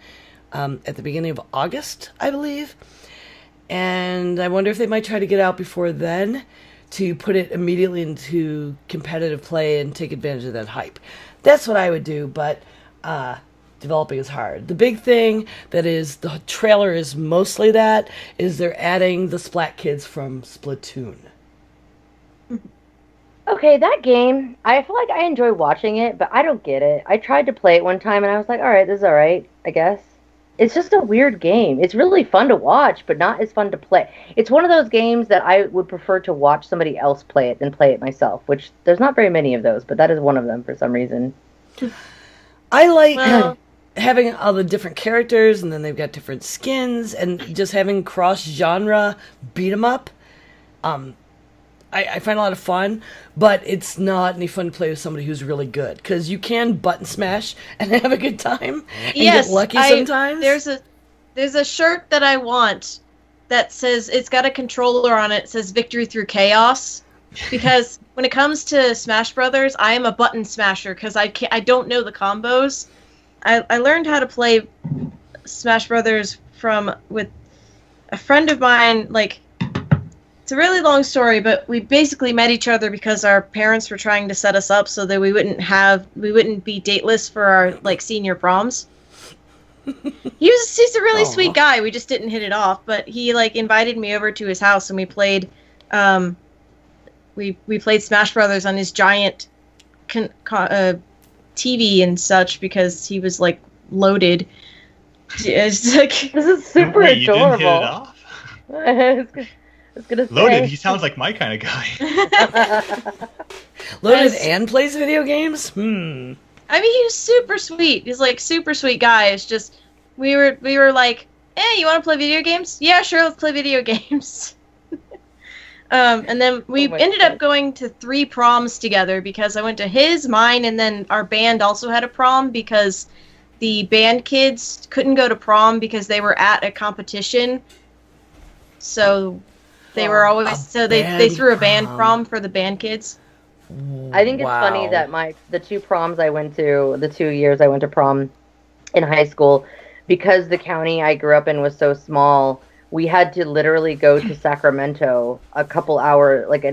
at the beginning of August, I believe. And I wonder if they might try to get it out before then to put it immediately into competitive play and take advantage of that hype. That's what I would do, but developing is hard. The big thing that is the trailer is mostly that is they're adding the Splat Kids from Splatoon. Okay, that game, I feel like I enjoy watching it, but I don't get it. I tried to play it one time and I was like, alright, this is alright, I guess. It's just a weird game. It's really fun to watch, but not as fun to play. It's one of those games that I would prefer to watch somebody else play it than play it myself, which there's not very many of those, but that is one of them for some reason. I like having all the different characters, and then they've got different skins, and just having cross-genre beat-em-up. I find a lot of fun, but it's not any fun to play with somebody who's really good, because you can button smash and have a good time and get lucky sometimes. There's a shirt that I want that says, it's got a controller on it, says Victory Through Chaos, because when it comes to Smash Brothers, I am a button smasher, because I don't know the combos. I learned how to play Smash Brothers with a friend of mine, like, it's a really long story, but we basically met each other because our parents were trying to set us up so that we wouldn't be dateless for our like senior proms. He's a really sweet guy. We just didn't hit it off, but he like invited me over to his house and we played we played Smash Brothers on his giant TV and such because he was like loaded. It's like this is super Wait, adorable. You didn't hit it off? I was gonna say. Loaded, he sounds like my kind of guy. Loaded and plays video games? I mean, he's super sweet. He's like super sweet guy. It's just we were like, hey, you want to play video games? Yeah, sure, let's play video games. And then we ended up going to 3 proms together because I went to his, mine, and then our band also had a prom because the band kids couldn't go to prom because they were at a competition. So they were always they threw a band prom for the band kids. I think it's funny that the 2 proms I went to, the 2 years I went to prom in high school, because the county I grew up in was so small, we had to literally go to Sacramento an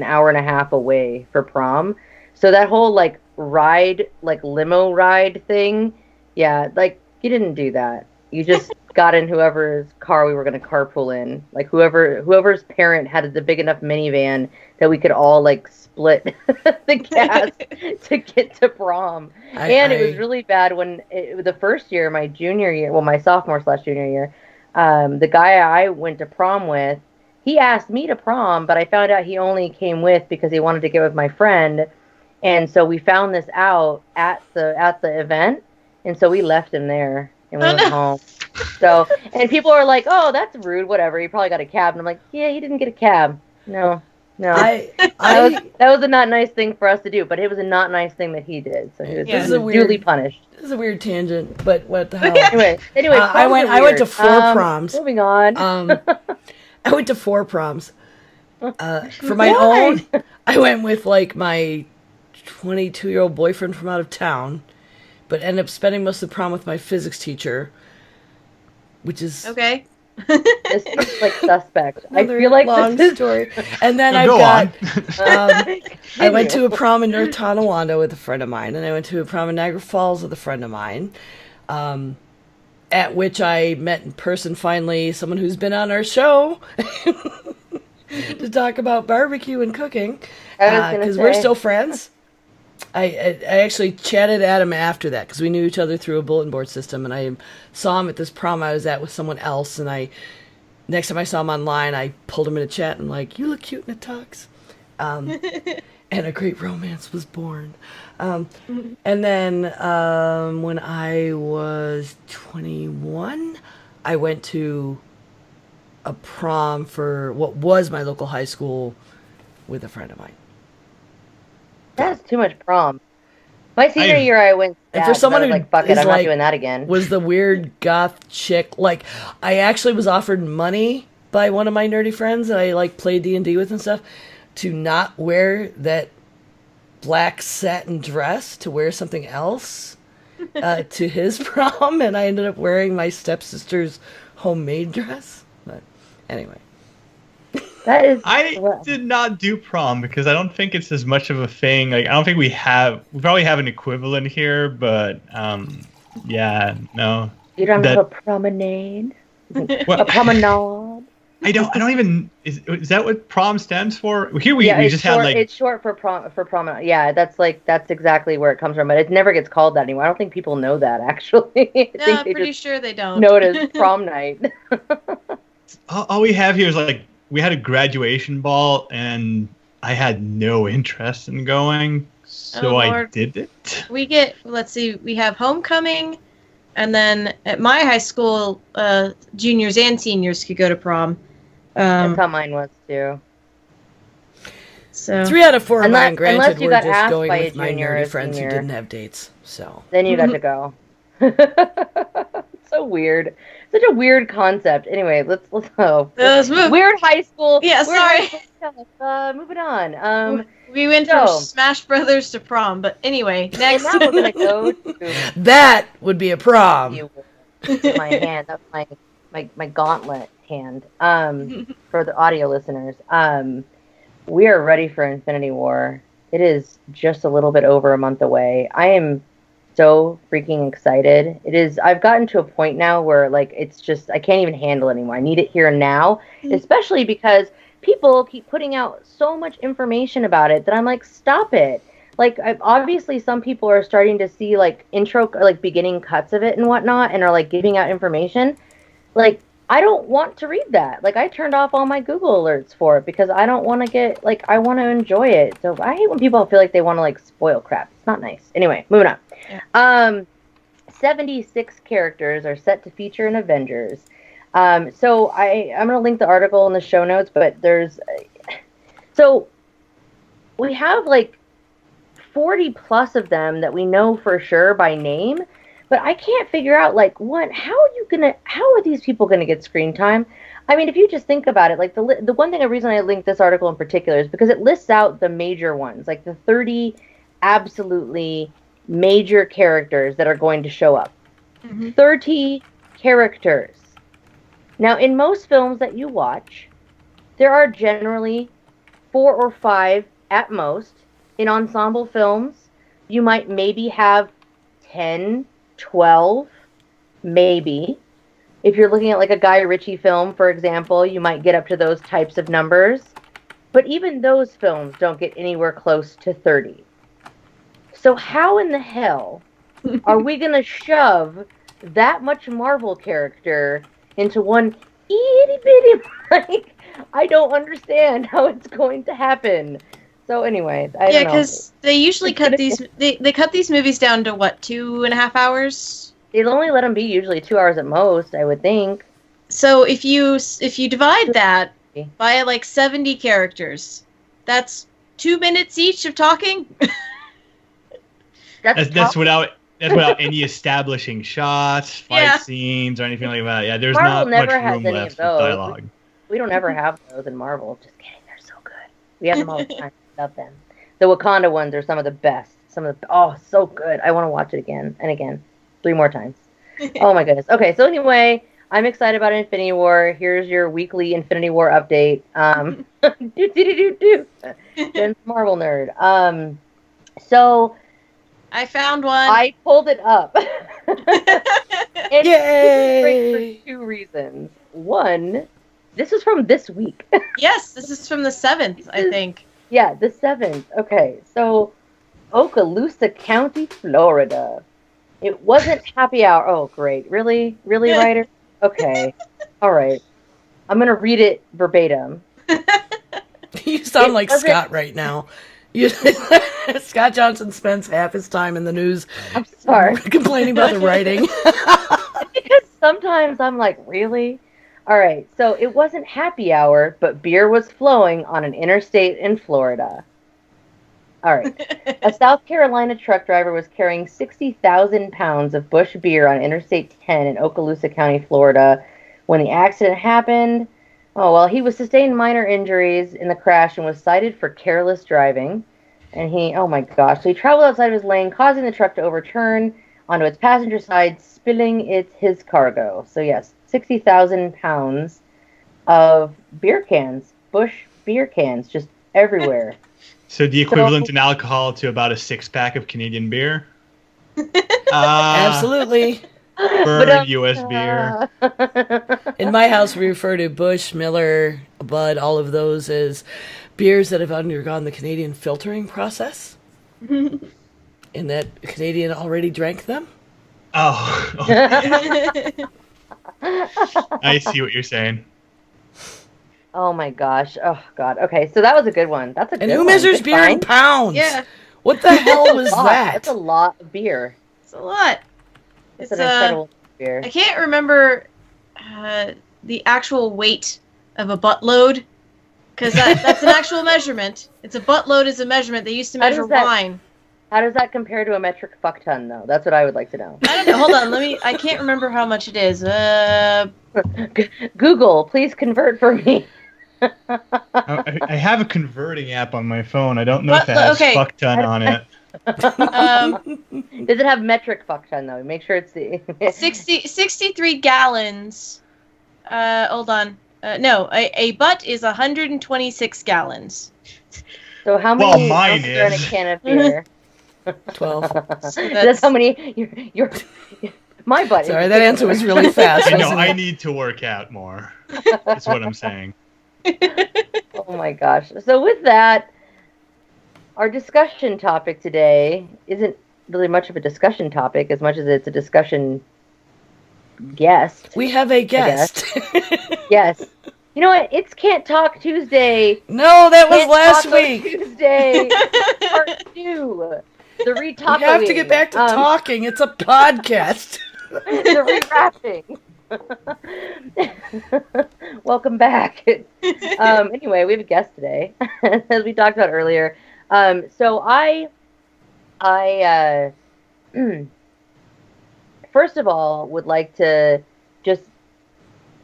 hour and a half away for prom. So that whole like ride, like limo ride thing, yeah, like you didn't do that. You just got in whoever's car we were going to carpool in. Like whoever's parent had the big enough minivan that we could all like split the gas to get to prom. It was really bad when the first year, my junior year, well, my sophomore/junior year, the guy I went to prom with, he asked me to prom, but I found out he only came with because he wanted to get with my friend. And so we found this out at the event. And so we left him there. And we went home. So, and people are like, "Oh, that's rude. Whatever. He probably got a cab." And I'm like, "Yeah, he didn't get a cab. No. That was a not nice thing for us to do, but it was a not nice thing that he did. So he was duly punished." This is a weird tangent, but what the hell? Anyway, I went to 4 proms. Moving on. I went to 4 proms. For my own, I went with like my 22-year-old boyfriend from out of town. But ended up spending most of the prom with my physics teacher, which is okay. This is like suspect. I feel like long this story. And then I went to a prom in North Tonawanda with a friend of mine, and I went to a prom in Niagara Falls with a friend of mine, at which I met in person finally someone who's been on our show to talk about barbecue and cooking, because we're still friends. I actually chatted at him after that because we knew each other through a bulletin board system, and I saw him at this prom I was at with someone else, and next time I saw him online, I pulled him in a chat and like, "You look cute in a tux," and a great romance was born. And then when I was 21, I went to a prom for what was my local high school with a friend of mine. That's too much prom. My senior year, I went. And for someone who like, fuck it, I'm not doing that again. Was the weird goth chick. Like, I actually was offered money by one of my nerdy friends that I like played D&D with and stuff to not wear that black satin dress, to wear something else to his prom, and I ended up wearing my stepsister's homemade dress. But anyway. That is. I did not do prom because I don't think it's as much of a thing. Like I don't think we probably have an equivalent here, but yeah, no. You don't That- have a promenade? Well, A promenade? I don't even is that what prom stands for? Here we it's just short, had like it's short for promenade. Yeah, that's exactly where it comes from, but it never gets called that anymore. I don't think people know that actually. I No, think I'm they pretty just sure they don't. know it as prom night. all we have here is like we had a graduation ball and I had no interest in going, so Oh, I Lord. did it. We have homecoming, and then at my high school, juniors and seniors could go to prom. That's how mine was too. So 3 out of 4 of mine, Unless granted, you were got just asked going by a with my junior or nerdy friends who senior. didn't have dates. So Then you got to go. So weird. Such a weird concept. Anyway, let's let's move. weird high school. Yeah, weird sorry. high school stuff. Moving on. We went so- from Smash Brothers to prom, but anyway, And next. now we're gonna go to that would be a prom. my hand. That's my gauntlet hand. For the audio listeners. We are ready for Infinity War. It is just a little bit over a month away. I am so freaking excited. It is. I've gotten to a point now where like it's just I can't even handle it anymore. I need it here and now, especially because people keep putting out so much information about it that I'm like, stop it. Like obviously some people are starting to see like beginning cuts of it and whatnot and are like giving out information. Like I don't want to read that. Like I turned off all my Google alerts for it because I don't want to get like I want to enjoy it. So I hate when people feel like they want to like spoil crap. It's not nice. Anyway, moving on. Yeah. 76 characters are set to feature in Avengers. So I'm gonna link the article in the show notes, but so we have like 40 plus of them that we know for sure by name. But I can't figure out, like, how are these people going to get screen time? I mean, if you just think about it, like, the one thing, the reason I linked this article in particular is because it lists out the major ones, like the 30 absolutely major characters that are going to show up. 30 characters. Now, in most films that you watch, there are generally 4 or 5 at most. In ensemble films, you might maybe have 10, 12, maybe. If you're looking at like a Guy Ritchie film, for example, you might get up to those types of numbers. But even those films don't get anywhere close to 30. So how in the hell are we going to shove that much Marvel character into one itty bitty, like, I don't understand how it's going to happen. So anyway, I don't know. because they usually cut these. They cut these movies down to what, 2.5 hours. They'll only let them be usually 2 hours at most, I would think. So if you divide that by like 70 characters, that's 2 minutes each of talking. That's without any establishing shots, fight scenes, or anything like that. Yeah, there's Marvel not much never has room any left of for those. dialogue. We don't ever have those in Marvel. Just kidding, they're so good. We have them all the time. Love them. The Wakanda ones are some of the best. So good. I want to watch it again and again. 3 more times. Oh my goodness. Okay, so anyway, I'm excited about Infinity War. Here's your weekly Infinity War update. Jen's Marvel nerd. So I found one. I pulled it up. And Yay! great for 2 reasons. One, this is from this week. Yes, this is from the 7th, I think. Yeah, the 7th. Okay, so Okaloosa County, Florida. It wasn't happy hour. Oh, great. Really? Really, writer? Okay. All right. I'm going to read it verbatim. You sound like Scott right now. Scott Johnson spends half his time in the news I'm sorry. complaining about the writing. Because sometimes I'm like, really? All right. So it wasn't happy hour, but beer was flowing on an interstate in Florida. All right. A South Carolina truck driver was carrying 60,000 pounds of Busch beer on Interstate 10 in Okaloosa County, Florida, when the accident happened. Oh, well, he was sustained minor injuries in the crash and was cited for careless driving. And oh my gosh. So he traveled outside of his lane, causing the truck to overturn onto its passenger side, spilling his cargo. So yes, 60,000 pounds of beer cans Busch beer cans just everywhere. So the equivalent in alcohol to about a 6-pack of Canadian beer. Absolutely. Burn U.S. beer. In my house, we refer to Bush, Miller, Bud, all of those as beers that have undergone the Canadian filtering process. And that a Canadian already drank them. Oh. I see what you're saying. Oh my gosh. Oh god. Okay, so that was a good one. That's a good And one. who measures Good beer in find. pounds? Yeah, What the hell was that? That's a lot of beer. it's a lot. It's It's an incredible beer. I can't remember the actual weight of a buttload, because that's an actual measurement. It's a buttload is a measurement. They used to How does measure that- wine. How does that compare to a metric fuck ton, though? That's what I would like to know. I don't know. Hold on. I can't remember how much it is. Google, please convert for me. I have a converting app on my phone. I don't know if it But, has okay. fuck ton on it. Does it have metric fuck ton, though? Make sure it's the... 63 gallons. Hold on. No, a butt is 126 gallons. So how many mine ounces are in a is. can of beer? 12. That's how many... My butt is... Sorry, that answer was really fast. You know, wasn't I it? need to work out more. That's what I'm saying. Oh my gosh. So with that, our discussion topic today isn't really much of a discussion topic as much as it's a discussion guest. We have a guest. Yes. You know what? It's Can't Talk Tuesday. No, that was Can't last Talk on week. Tuesday, part 2. The We retacoing. have to get back to talking. It's a podcast. The rewrapping. Welcome back. Anyway, we have a guest today, as we talked about earlier. So I first of all would like to just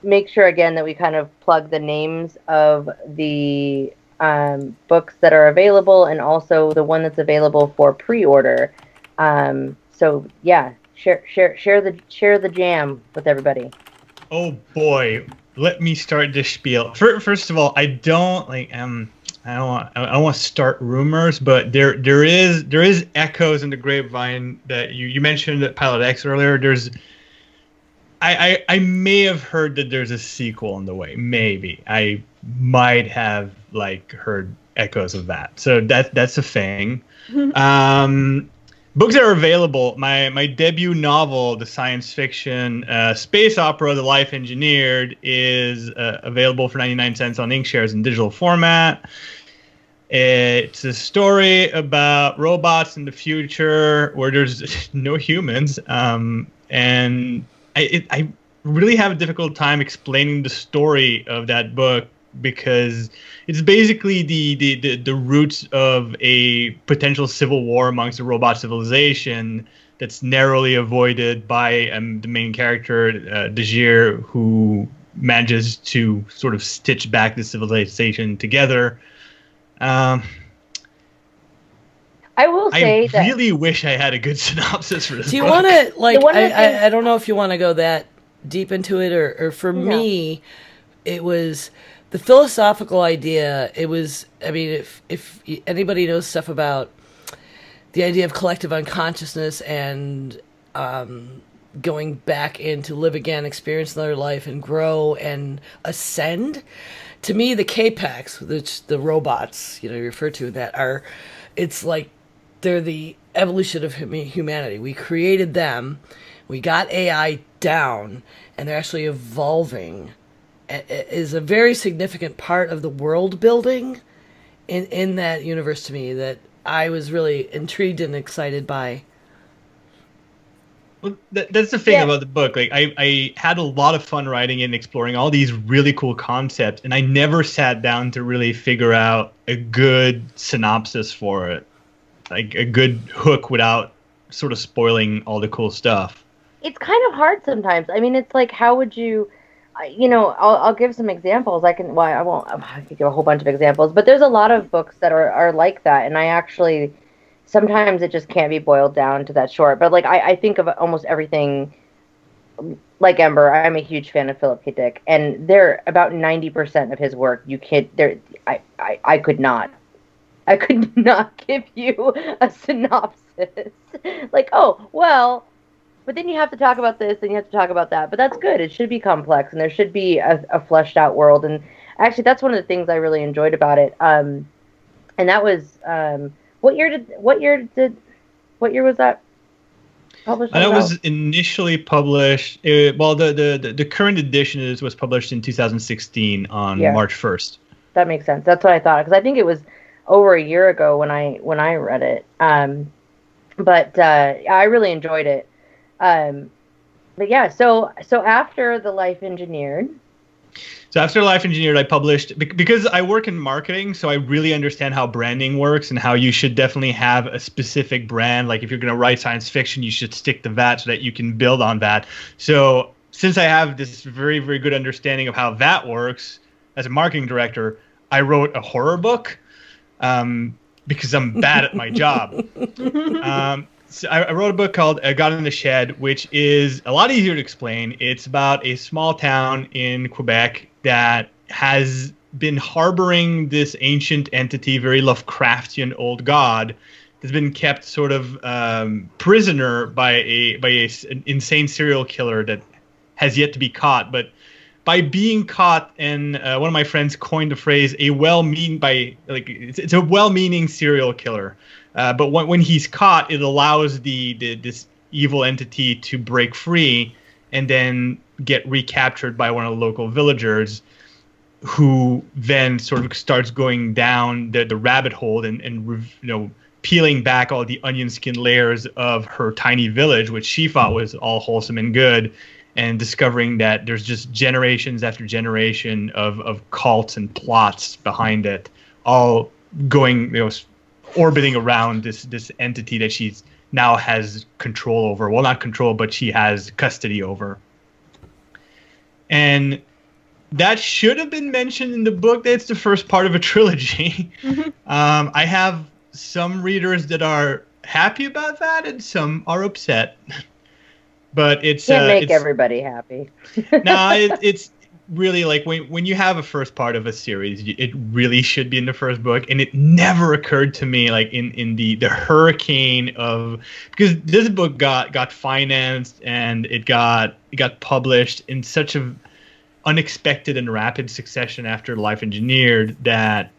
make sure again that we kind of plug the names of the books that are available and also the one that's available for pre-order. So yeah, share the jam with everybody. Oh boy, let me start this spiel. First of all, I don't want to start rumors, but there is echoes in the grapevine that you mentioned at Pilot X earlier. I may have heard that there's a sequel on the way. Maybe I might have heard echoes of that. So that's a thing. Books that are available. My debut novel, the science fiction space opera, The Life Engineered, is available for 99 cents on Inkshares in digital format. It's a story about robots in the future where there's no humans, and I really have a difficult time explaining the story of that book because it's basically the roots of a potential civil war amongst the robot civilization that's narrowly avoided by the main character, Dajir, who manages to sort of stitch back the civilization together. I will say I really wish I had a good synopsis for this Do you book. want to, The I don't know if you want to go that deep into it, or for me, it was the philosophical idea. It was, I mean, if anybody knows stuff about the idea of collective unconsciousness and going back in to live again, experience another life, and grow and ascend, to me, the K-Pax, which the robots, you refer to, that are, it's like they're the evolution of humanity. We created them, we got AI down, and they're actually evolving. Is a very significant part of the world building in that universe to me that I was really intrigued and excited by. Well, that's the thing about the book. I had a lot of fun writing it and exploring all these really cool concepts, and I never sat down to really figure out a good synopsis for it, like a good hook without sort of spoiling all the cool stuff. it's kind of hard sometimes. I mean, it's like, how would you, I'll give some examples. I could give a whole bunch of examples, but there's a lot of books that are like that. And I actually, sometimes it just can't be boiled down to that short, but I think of almost everything like Ember, I'm a huge fan of Philip K. Dick, and there about 90% of his work you can't. There, I could not. I could not give you a synopsis. Like, oh, well, but then you have to talk about this, and you have to talk about that. But that's good. It should be complex, and there should be a fleshed out world. And actually, that's one of the things I really enjoyed about it. And that was what year was that published? And it was initially published. Well, the current edition was published in 2016 on March 1st. That makes sense. That's what I thought, because I think it was over a year ago when I read it. But I really enjoyed it. But yeah, so after The Life Engineered. So after Life Engineered, I published, because I work in marketing, so I really understand how branding works and how you should definitely have a specific brand. Like if you're going to write science fiction, you should stick to that so that you can build on that. So since I have this very, very good understanding of how that works as a marketing director, I wrote a horror book because I'm bad at my job. So I wrote a book called God in the Shed, which is a lot easier to explain. It's about a small town in Quebec that has been harboring this ancient entity, very Lovecraftian old god, that's been kept sort of prisoner by an insane serial killer that has yet to be caught. But by being caught, and one of my friends coined the phrase it's a well-meaning serial killer. But when he's caught, it allows this evil entity to break free and then get recaptured by one of the local villagers, who then sort of starts going down the rabbit hole and peeling back all the onion skin layers of her tiny village, which she thought was all wholesome and good, and discovering that there's just generations after generation of cults and plots behind it, all going, orbiting around this entity that she's now has control over. Well, not control, but she has custody over. And that should have been mentioned in the book. That's the first part of a trilogy. Mm-hmm. I have some readers that are happy about that, and some are upset. But it's can't make everybody happy. No, it's really like when you have a first part of a series, it really should be in the first book. And it never occurred to me, like in the hurricane of, because this book got financed and it got published in such a unexpected and rapid succession after Life Engineered, that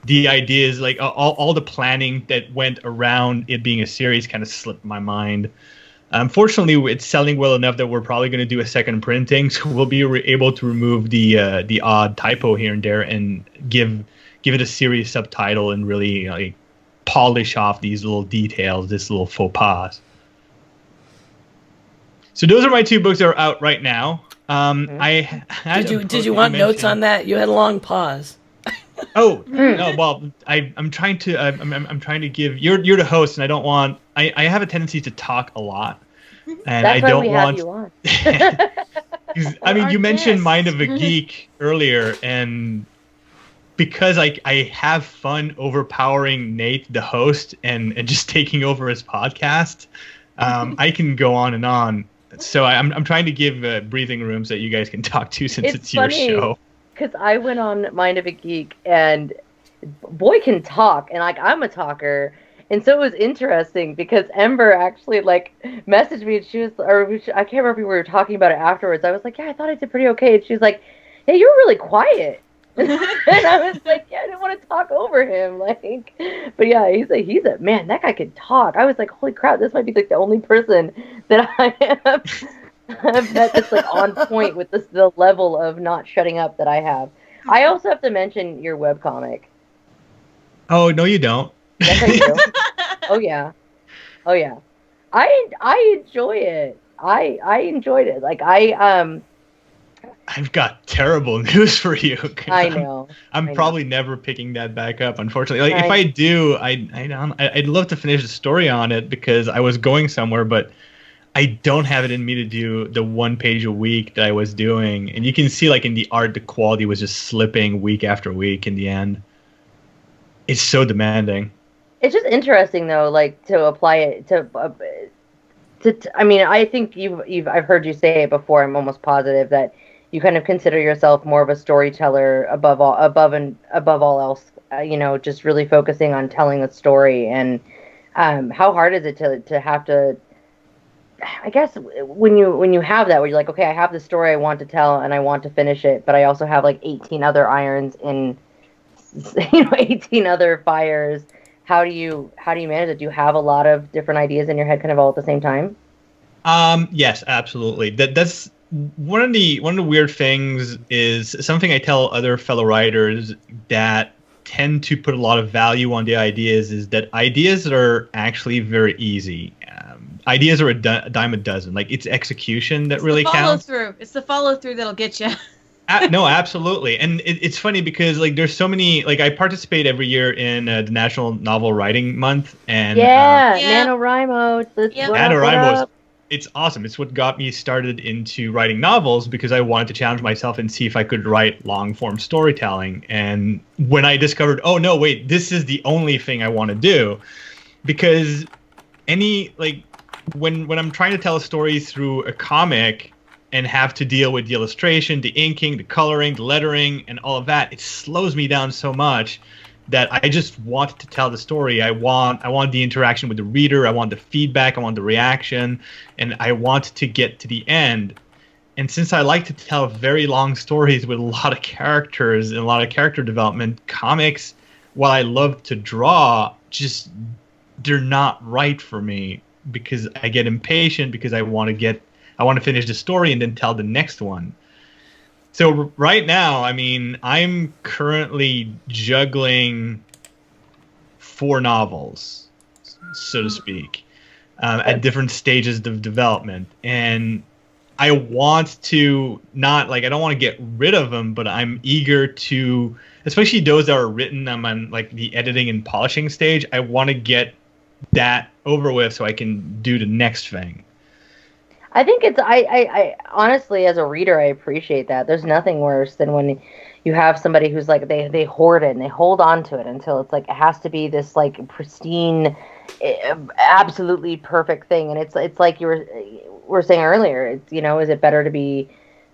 the ideas, like all the planning that went around it being a series, kind of slipped my mind. Unfortunately, it's selling well enough that we're probably going to do a second printing, so we'll be able to remove the odd typo here and there and give it a serious subtitle and really polish off these little details, this little faux pas. So those are my two books that are out right now. I had did you want notes on that? You had a long pause. Oh no! Well, I'm trying to I'm trying to give you're the host, and I don't want I have a tendency to talk a lot, and that's I don't why want. Have you on. I mean, you mentioned Mind of a Geek earlier, and because I have fun overpowering Nate, the host, and just taking over his podcast, I can go on and on. So I'm trying to give breathing rooms that you guys can talk to, since it's your show. Because I went on Mind of a Geek, and boy can talk, and I'm a talker, and so it was interesting because Ember actually messaged me, and she was, I can't remember if we were talking about it afterwards. I was like, yeah, I thought I did pretty okay, and she was like, hey, you were really quiet, and I was like, yeah, I didn't want to talk over him, but yeah, he's a man, that guy can talk. I was like, holy crap, this might be the only person that I have. That's on point with the level of not shutting up that I have. I also have to mention your webcomic. Oh, no, you don't. Yes, I do. Oh yeah. I enjoy it. I enjoyed it. I've got terrible news for you. I know. I'm probably never picking that back up, unfortunately. If I do, I'd love to finish the story on it because I was going somewhere, but I don't have it in me to do the 1 page a week that I was doing. And you can see in the art, the quality was just slipping week after week in the end. It's so demanding. It's just interesting though, to apply it to, I mean, I think I've heard you say it before. I'm almost positive that you kind of consider yourself more of a storyteller above all else. Just really focusing on telling the story. And how hard is it to have to? I guess when you have that, where you're like, okay, I have the story I want to tell and I want to finish it, but I also have like 18 other irons in, 18 other fires. How do you manage it? Do you have a lot of different ideas in your head, kind of all at the same time? Yes, absolutely. That's one of the weird things is something I tell other fellow writers that tend to put a lot of value on the ideas is that ideas are actually very easy. Ideas are a dime a dozen. Like it's execution that really counts. It's the follow through that'll get you. No, absolutely. And it's funny because like there's so many, like I participate every year in the National Novel Writing Month. And NaNoWriMo. NaNoWriMo, it's awesome. It's what got me started into writing novels because I wanted to challenge myself and see if I could write long form storytelling. And when I discovered, oh no, wait, this is the only thing I want to do, because when I'm trying to tell a story through a comic and have to deal with the illustration, the inking, the coloring, the lettering, and all of that, it slows me down so much that I just want to tell the story. I want the interaction with the reader. I want the feedback. I want the reaction, and I want to get to the end. And since I like to tell very long stories with a lot of characters and a lot of character development, comics, while I love to draw, they're not right for me because I get impatient because I want to finish the story and then tell the next one. So right now, I mean, I'm currently juggling 4 novels, so to speak, at different stages of development. And I want to I don't want to get rid of them, but I'm eager to, especially those that are written, I'm on like the editing and polishing stage. I want to get that over with so I can do the next thing. I think I honestly, as a reader, I appreciate that. There's nothing worse than when you have somebody who's like, they hoard it and they hold on to it until it's like, it has to be this like pristine, absolutely perfect thing. And it's like you were saying earlier, it's, is it better to be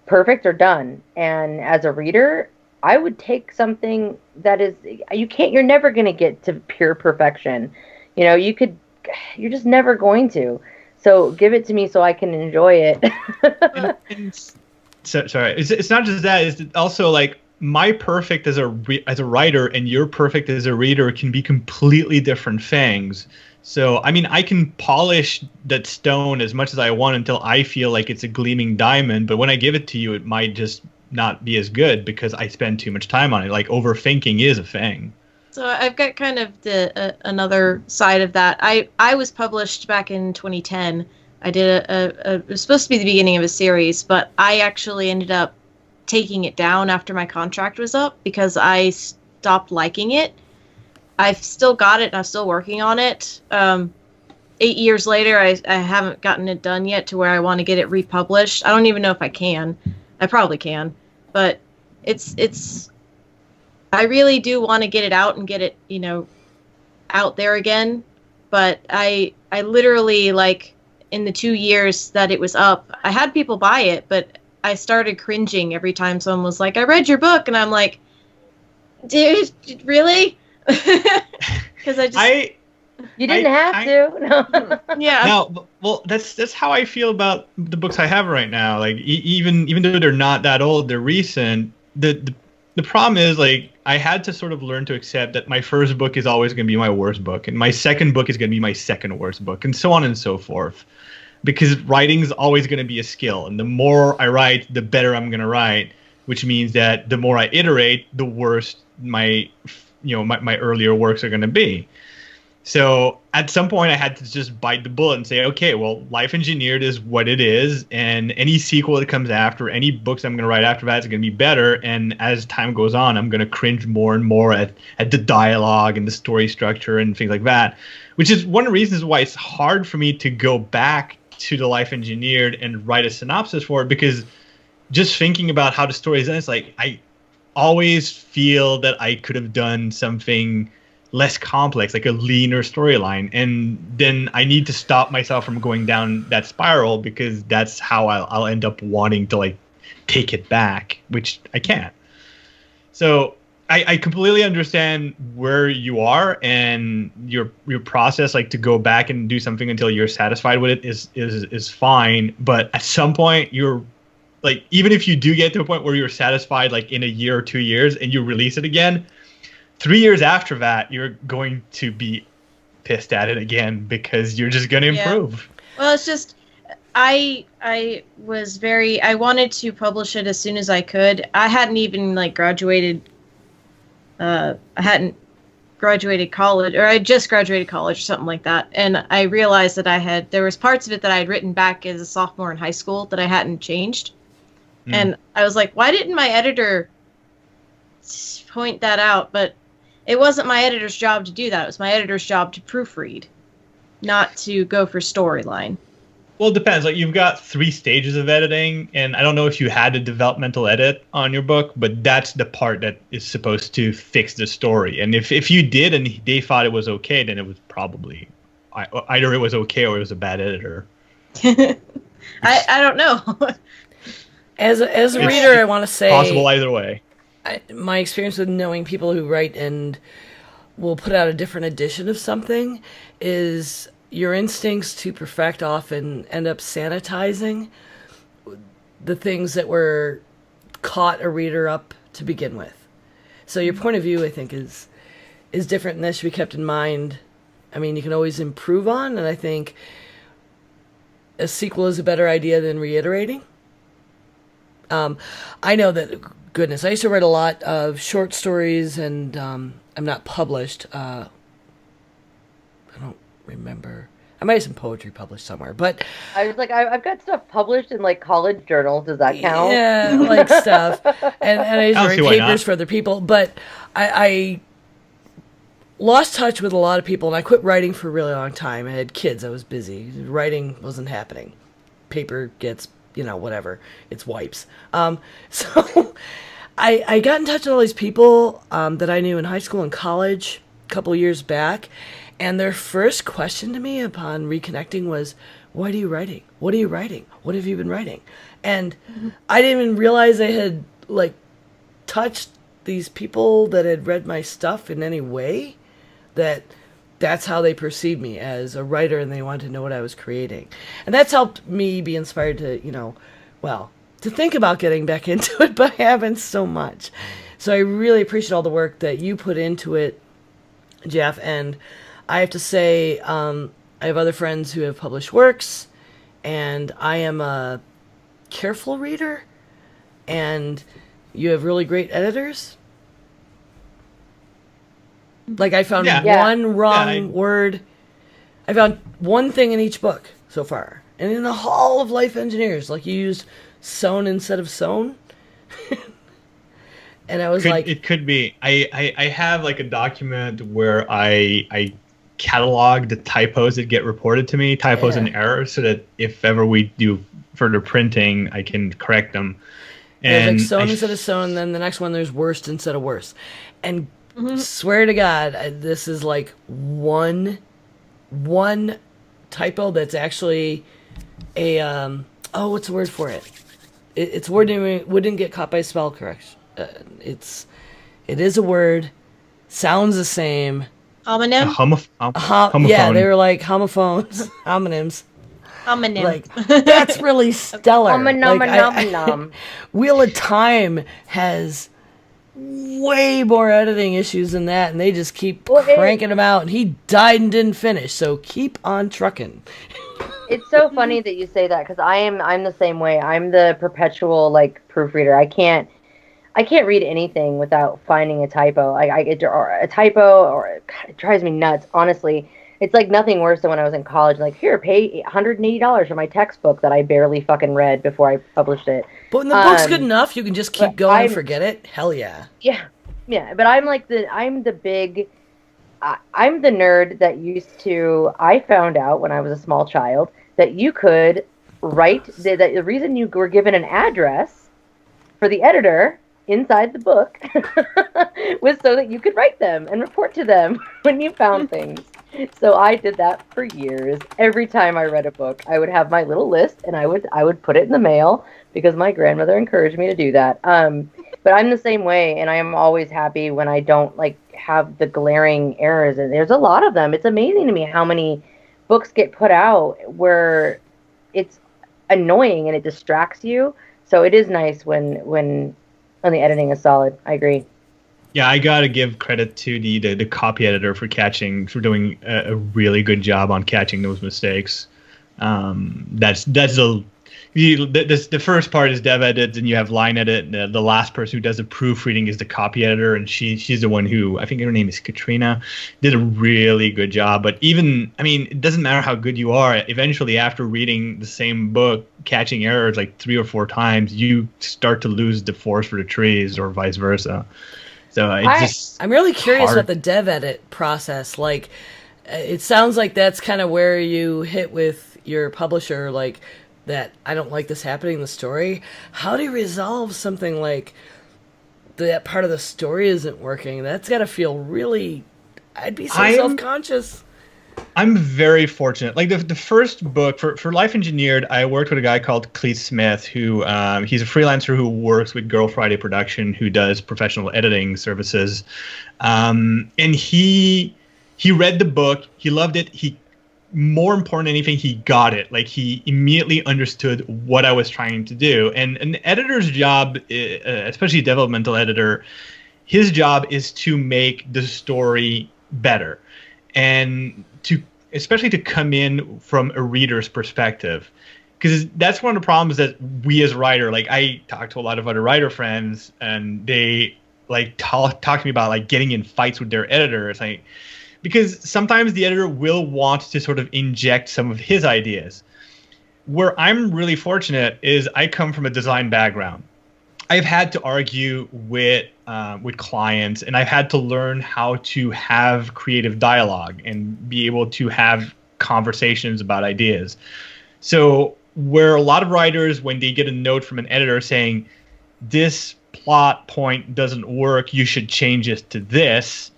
perfect or done? And as a reader, I would take something that is, you're never going to get to pure perfection. You're just never going to. So give it to me so I can enjoy it. Sorry, it's not just that. It's also like my perfect as a writer and your perfect as a reader can be completely different things. So I mean, I can polish that stone as much as I want until I feel like it's a gleaming diamond. But when I give it to you, it might just not be as good because I spend too much time on it. Like overthinking is a thing. So I've got kind of another side of that. I was published back in 2010. I did it was supposed to be the beginning of a series, but I actually ended up taking it down after my contract was up because I stopped liking it. I've still got it and I'm still working on it. 8 years later, I haven't gotten it done yet to where I want to get it republished. I don't even know if I can. I probably can, but it's I really do want to get it out and get it, out there again. But I literally, like, in the 2 years that it was up, I had people buy it, but I started cringing every time someone was like, I read your book. And I'm like, dude, really? Because you didn't have to. No. Yeah. No, well, that's how I feel about the books I have right now. Like, even though they're not that old, they're recent. The problem is, like, I had to sort of learn to accept that my first book is always going to be my worst book, and my second book is going to be my second worst book, and so on and so forth. Because writing is always going to be a skill, and the more I write, the better I'm going to write, which means that the more I iterate, the worse my earlier works are going to be. So at some point, I had to just bite the bullet and say, okay, well, Life Engineered is what it is, and any sequel that comes after, any books I'm going to write after that is going to be better. And as time goes on, I'm going to cringe more and more at the dialogue and the story structure and things like that, which is one of the reasons why it's hard for me to go back to the Life Engineered and write a synopsis for it, because just thinking about how the story is done, it's like I always feel that I could have done something less complex, like a leaner storyline. And then I need to stop myself from going down that spiral, because that's how I'll end up wanting to like take it back, which I can't. So I completely understand where you are, and your process, like to go back and do something until you're satisfied with it is fine. But at some point, you're like, even if you do get to a point where you're satisfied, like in a year or 2 years, and you release it again, 3 years after that, you're going to be pissed at it again, because you're just going to improve. Well, it's just I wanted to publish it as soon as I could. I hadn't even like graduated. I hadn't graduated college, or I just graduated college or something like that. And I realized that there was parts of it that I had written back as a sophomore in high school that I hadn't changed. And I was like, why didn't my editor point that out? But it wasn't my editor's job to do that. It was my editor's job to proofread, not to go for storyline. Well, it depends. Like, you've got 3 stages of editing, and I don't know if you had a developmental edit on your book, but that's the part that is supposed to fix the story. And if you did and they thought it was okay, then it was probably either it was okay or it was a bad editor. I don't know. As a reader, I want to say possible either way. My experience with knowing people who write and will put out a different edition of something is your instincts to perfect often end up sanitizing the things that were caught a reader up to begin with. So your point of view, I think, is different, and that should be kept in mind. I mean, you can always improve on, and I think a sequel is a better idea than reiterating. I know that, goodness, I used to write a lot of short stories, and I'm not published. I don't remember. I might have some poetry published somewhere, but I was like, I've got stuff published in like college journals. Does that count? Yeah, like stuff. And I used to write papers for other people, but I lost touch with a lot of people, and I quit writing for a really long time. I had kids. I was busy. Writing wasn't happening. Paper gets, whatever. It's wipes. So I got in touch with all these people that I knew in high school and college a couple years back, and their first question to me upon reconnecting was, "What are you writing? What are you writing? What have you been writing?" And I didn't even realize I had touched these people that had read my stuff in any way, that's how they perceived me as a writer, and they wanted to know what I was creating. And that's helped me be inspired to, to think about getting back into it, but I haven't so much. So I really appreciate all the work that you put into it, Jeff. And I have to say, I have other friends who have published works, and I am a careful reader, and you have really great editors. Like, I found one wrong word. I found one thing in each book so far. And in the Hall of Life Engineers, you used sewn instead of sewn. And I was it could be. I have a document where I catalog the typos that get reported to me, typos and errors, so that if ever we do further printing, I can correct them. And there's sewn instead of sewn, then the next one there's worst instead of worse. And swear to God, this is one typo that's actually a what's the word for it? It's a word that wouldn't get caught by spell correction. It is a word, sounds the same. Homonym. Homophone. Yeah, they were like homophones, homonyms. Homonym. That's really stellar. Homonym. Wheel of Time has way more editing issues than that, and they just keep cranking them out, and he died and didn't finish, so keep on trucking. It's so funny that you say that, because I'm the same way. I'm the perpetual proofreader. I can't read anything without finding a typo. Or it drives me nuts, honestly. It's nothing worse than when I was in college. Here, pay $180 for my textbook that I barely fucking read before I published it. But when the book's good enough, you can just keep going and forget it. Hell yeah. Yeah. But I'm I'm the nerd that used to. I found out when I was a small child that you could write that the reason you were given an address for the editor inside the book was so that you could write them and report to them when you found things. So I did that for years. Every time I read a book, I would have my little list, and I would put it in the mail because my grandmother encouraged me to do that. But I'm the same way, and I am always happy when I don't like have the glaring errors. And there's a lot of them. It's amazing to me how many books get put out where it's annoying and it distracts you. So it is nice when the editing is solid. I agree. Yeah, I gotta give credit to the copy editor for doing a really good job on catching those mistakes. The first part is dev edit, and you have line edit. The last person who does the proofreading is the copy editor, and she's the one who, I think her name is Katrina, did a really good job. But it doesn't matter how good you are. Eventually, after reading the same book, catching errors like 3 or 4 times, you start to lose the forest for the trees, or vice versa. So I'm really curious about the dev edit process. Like, it sounds like that's kind of where you hit with your publisher, like, that I don't like this happening in the story. How do you resolve something like that part of the story isn't working? That's got to feel really... I'd be so self-conscious. I'm very fortunate. Like the first book for Life Engineered, I worked with a guy called Cleet Smith, who he's a freelancer who works with Girl Friday Production, who does professional editing services. And he read the book, he loved it. More important than anything, he got it. Like, he immediately understood what I was trying to do. And an editor's job, especially a developmental editor, his job is to make the story better, and especially to come in from a reader's perspective, because that's one of the problems that we as writer, like, I talk to a lot of other writer friends, and they like talk to me about like getting in fights with their editors, like, because sometimes the editor will want to sort of inject some of his ideas. Where I'm really fortunate is I come from a design background. I've had to argue with clients, and I've had to learn how to have creative dialogue and be able to have conversations about ideas. So where a lot of writers, when they get a note from an editor saying, this plot point doesn't work, you should change it to this,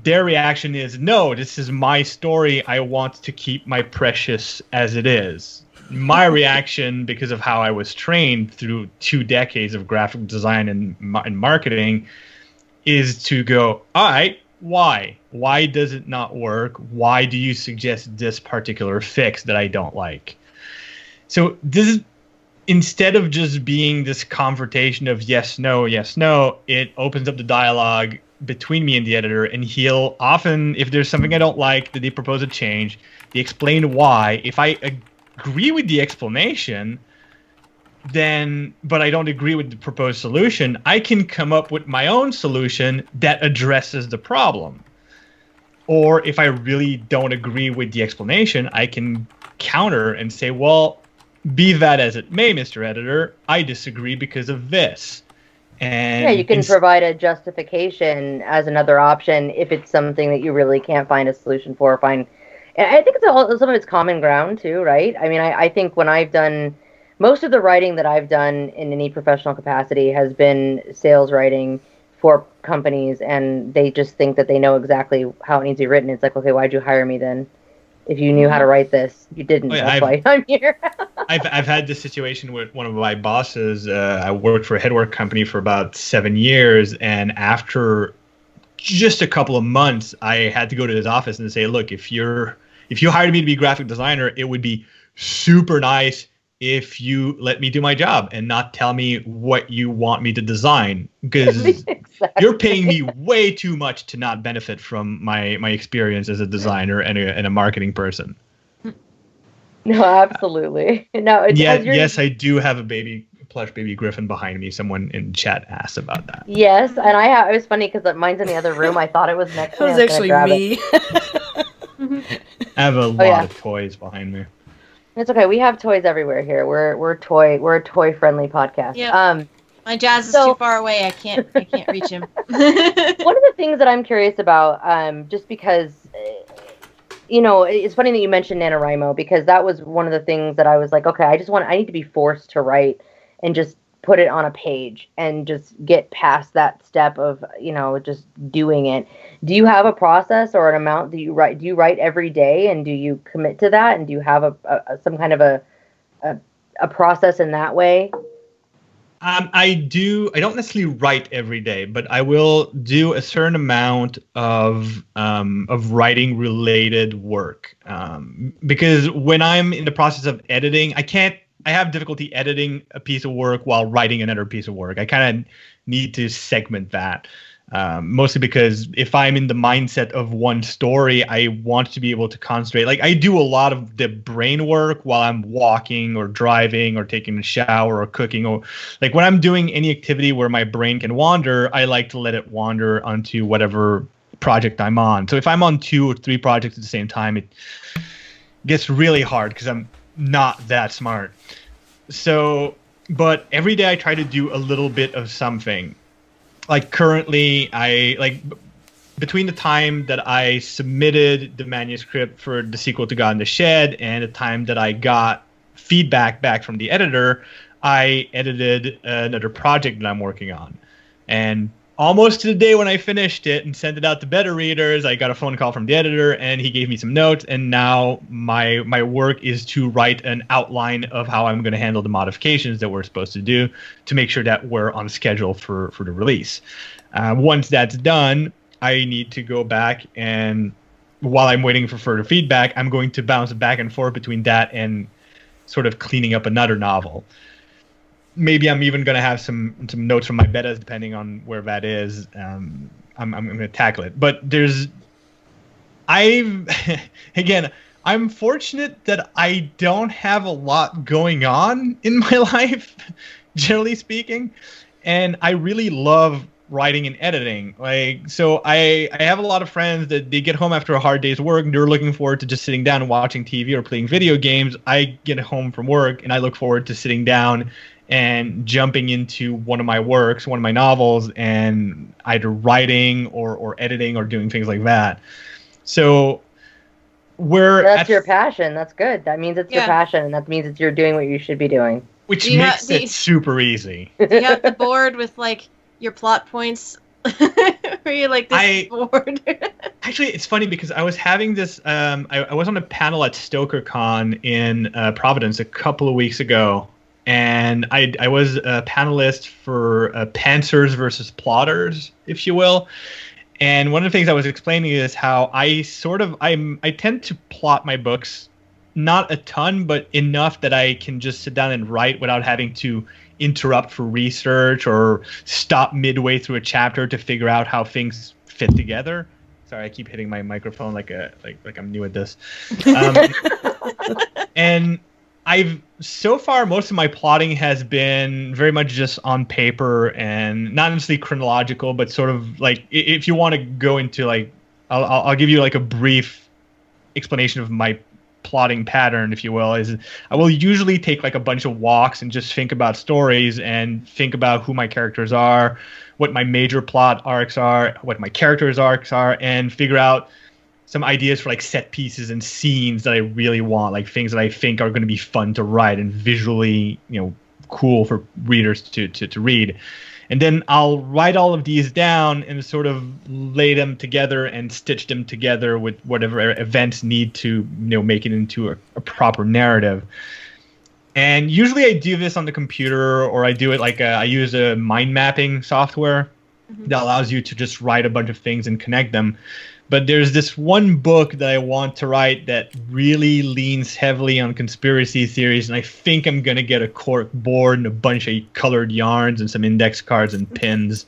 their reaction is, no, this is my story. I want to keep my precious as it is. My reaction, because of how I was trained through 2 decades of graphic design and marketing, is to go, all right, why? Why does it not work? Why do you suggest this particular fix that I don't like? So this is, instead of just being this confrontation of yes, no, it opens up the dialogue between me and the editor, and he'll often, if there's something I don't like that they propose a change, they explain why. If I agree with the explanation, but I don't agree with the proposed solution, I can come up with my own solution that addresses the problem. Or if I really don't agree with the explanation, I can counter and say, well, be that as it may, Mr. Editor, I disagree because of this. And yeah, you can provide a justification as another option if it's something that you really can't find a solution for. And I think some of it's common ground too, right? I mean, I think when I've done most of the writing that I've done in any professional capacity has been sales writing for companies, and they just think that they know exactly how it needs to be written. It's like, okay, why'd you hire me then? If you knew how to write this, you didn't. That's why I'm here. I've had this situation with one of my bosses. I worked for a headwork company for about 7 years, and after just a couple of months, I had to go to his office and say, look, if you hired me to be a graphic designer, it would be super nice if you let me do my job and not tell me what you want me to design, because exactly. You're paying me way too much to not benefit from my experience as a designer and a marketing person. No, absolutely. No, yes, I do have a plush baby griffin behind me. Someone in chat asked about that. Yes, and it was funny because mine's in the other room. I thought it was next to me. It was actually me. I have a lot of toys behind me. It's okay. We have toys everywhere here. We're a toy friendly podcast. Yep. My Jazz is too far away. I can't reach him. One of the things that I'm curious about, just because, it's funny that you mentioned NaNoWriMo, because that was one of the things that I was like, okay, I need to be forced to write and just put it on a page and just get past that step of, just doing it. Do you have a process or an amount? Do you write every day, and do you commit to that? And do you have some kind of a process in that way? I do. I don't necessarily write every day, but I will do a certain amount of writing related work. Because when I'm in the process of editing, I have difficulty editing a piece of work while writing another piece of work. I kind of need to segment that. Mostly because if I'm in the mindset of one story, I want to be able to concentrate. Like, I do a lot of the brain work while I'm walking or driving or taking a shower or cooking, or like when I'm doing any activity where my brain can wander, I like to let it wander onto whatever project I'm on. So if I'm on 2 or 3 projects at the same time, it gets really hard because I'm not that smart. So, but every day I try to do a little bit of something. Like currently, between the time that I submitted the manuscript for the sequel to God in the Shed and the time that I got feedback back from the editor, I edited another project that I'm working on. And almost to the day when I finished it and sent it out to beta readers, I got a phone call from the editor, and he gave me some notes. And now my work is to write an outline of how I'm going to handle the modifications that we're supposed to do to make sure that we're on schedule for the release. Once that's done, I need to go back, and while I'm waiting for further feedback, I'm going to bounce back and forth between that and sort of cleaning up another novel. Maybe I'm even going to have some notes from my betas, depending on where that is. I'm going to tackle it. But I'm fortunate that I don't have a lot going on in my life, generally speaking. And I really love writing and editing. So I have a lot of friends that they get home after a hard day's work and they're looking forward to just sitting down and watching TV or playing video games. I get home from work and I look forward to sitting down and jumping into one of my works, one of my novels, and either writing or editing or doing things like that. So that's your passion. That's good. That means it's your passion, and that means it's you're doing what you should be doing. Which makes it super easy. Do you have the board with like your plot points? Were you like this board? Actually, it's funny because I was having this. I was on a panel at StokerCon in Providence a couple of weeks ago. And I was a panelist for pantsers versus plotters, if you will. And one of the things I was explaining is how I tend to plot my books, not a ton, but enough that I can just sit down and write without having to interrupt for research or stop midway through a chapter to figure out how things fit together. Sorry, I keep hitting my microphone like I'm new at this. And so far, most of my plotting has been very much just on paper and not necessarily chronological, but sort of like, if you want to go into like, I'll give you like a brief explanation of my plotting pattern, if you will. Is I will usually take like a bunch of walks and just think about stories and think about who my characters are, what my major plot arcs are, what my characters' arcs are, and figure out some ideas for like set pieces and scenes that I really want, like things that I think are going to be fun to write and visually, cool for readers to read. And then I'll write all of these down and sort of lay them together and stitch them together with whatever events need to, make it into a proper narrative. And usually I do this on the computer, or I do it like I use a mind mapping software that allows you to just write a bunch of things and connect them. But there's this one book that I want to write that really leans heavily on conspiracy theories, and I think I'm going to get a cork board and a bunch of colored yarns and some index cards and pins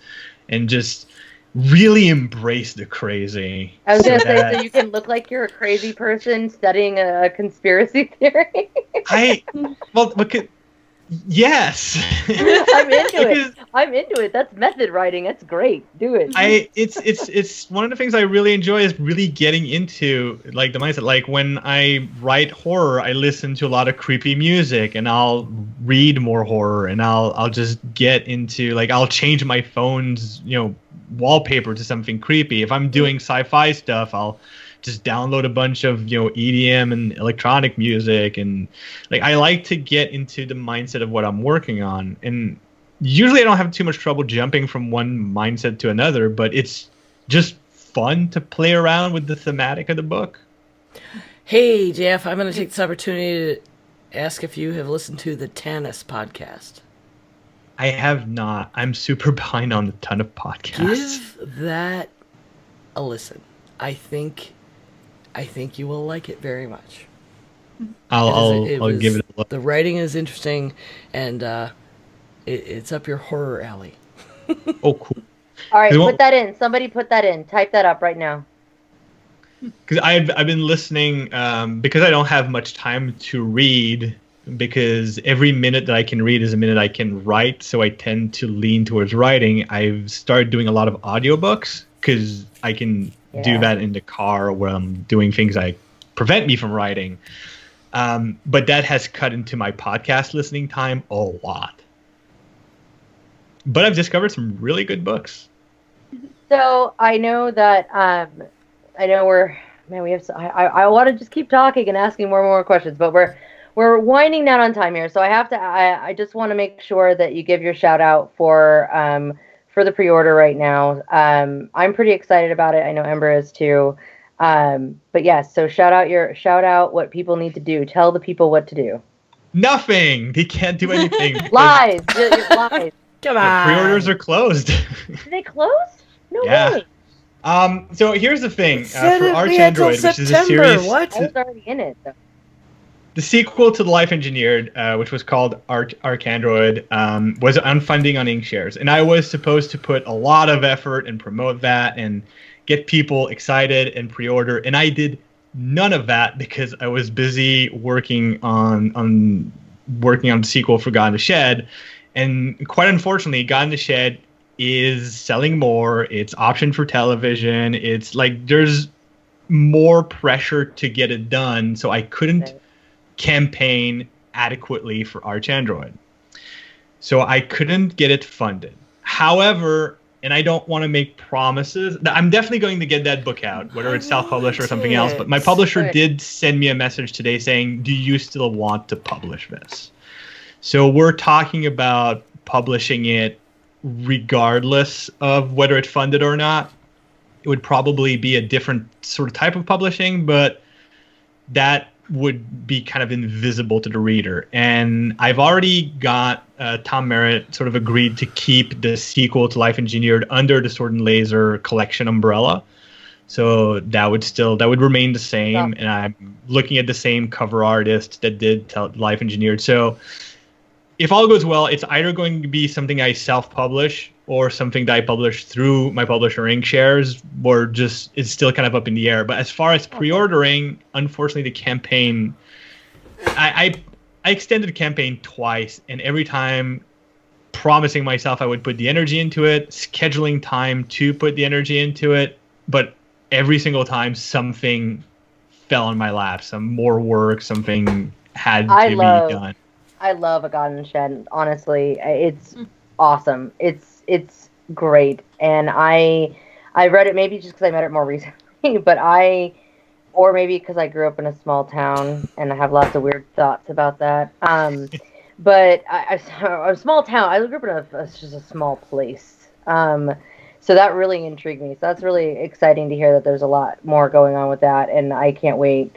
and just really embrace the crazy. I was going to say, so you can look like you're a crazy person studying a conspiracy theory. Yes. I'm into it. That's method writing. That's great. Do it. It's one of the things I really enjoy is really getting into like the mindset. Like when I write horror, I listen to a lot of creepy music and I'll read more horror and I'll just get into like I'll change my phone's, wallpaper to something creepy. If I'm doing sci-fi stuff, I'll just download a bunch of EDM and electronic music, and like I like to get into the mindset of what I'm working on. And usually I don't have too much trouble jumping from one mindset to another, but it's just fun to play around with the thematic of the book. Hey, Jeff, I'm going to take this opportunity to ask if you have listened to the Tanis podcast. I have not. I'm super behind on a ton of podcasts. Give that a listen. I think you will like it very much. I'll give it a look. The writing is interesting, and it's up your horror alley. Oh, cool. All right, put that in. Somebody put that in. Type that up right now. Because I've been listening because I don't have much time to read, because every minute that I can read is a minute I can write, so I tend to lean towards writing. I've started doing a lot of audiobooks because I can do that in the car where I'm doing things that prevent me from writing. But that has cut into my podcast listening time a lot. But I've discovered some really good books. So I know that I want to just keep talking and asking more and more questions, but we're winding down on time here. So I just want to make sure that you give your shout out for the pre-order right now. I'm pretty excited about it. I know Ember is too. But yes, so shout out what people need to do. Tell the people what to do. Nothing. They can't do anything. Lies. Lies. Come The on. pre-orders are closed. Did they close? No Yeah. way. So here's the thing. For Said it'd Arch be until Android, which is a September. series, What? I was already in it, though. the sequel to The Life Engineered, which was called Arch Android, was on funding on Inkshares. And I was supposed to put a lot of effort and promote that and get people excited and pre-order. And I did none of that because I was busy working on the sequel for God in the Shed. And quite unfortunately, God in the Shed is selling more. It's optioned for television. It's like there's more pressure to get it done. So I couldn't campaign adequately for Arch Android. So I couldn't get it funded. However, and I don't want to make promises, I'm definitely going to get that book out, whether it's self-published or something else. But my publisher did send me a message today saying, do you still want to publish this? So we're talking about publishing it regardless of whether it's funded or not. It would probably be a different sort of type of publishing, but that would be kind of invisible to the reader. And I've already got Tom Merritt sort of agreed to keep the sequel to Life Engineered under the Sword and Laser collection umbrella. So that would remain the same. And I'm looking at the same cover artist that did Life Engineered. So if all goes well, it's either going to be something I self-publish or something that I publish through my publisher Inkshares, or just it's still kind of up in the air. But as far as pre-ordering, unfortunately, the campaign, I extended the campaign twice, and every time promising myself I would put the energy into it, scheduling time to put the energy into it, but every single time something fell on my lap, some more work, something had to be done. I love A God in the Shed. Honestly, it's awesome. It's great, and I read it maybe just because I met it more recently, but or maybe because I grew up in a small town and I have lots of weird thoughts about that. But a small town. I grew up in just a small place. So that really intrigued me. So that's really exciting to hear that there's a lot more going on with that, and I can't wait.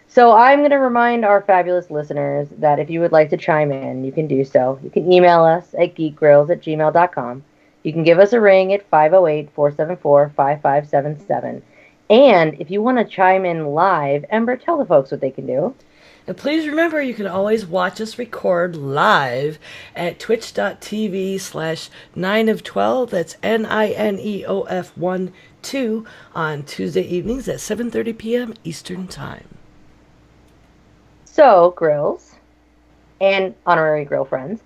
So I'm going to remind our fabulous listeners that if you would like to chime in, you can do so. You can email us at geekgrills@gmail.com. You can give us a ring at 508-474-5577. And if you want to chime in live, Ember, tell the folks what they can do. And please remember, you can always watch us record live at twitch.tv/9of12. That's NINEOF12 on Tuesday evenings at 7:30 p.m. Eastern Time. So, Grills and honorary grill friends,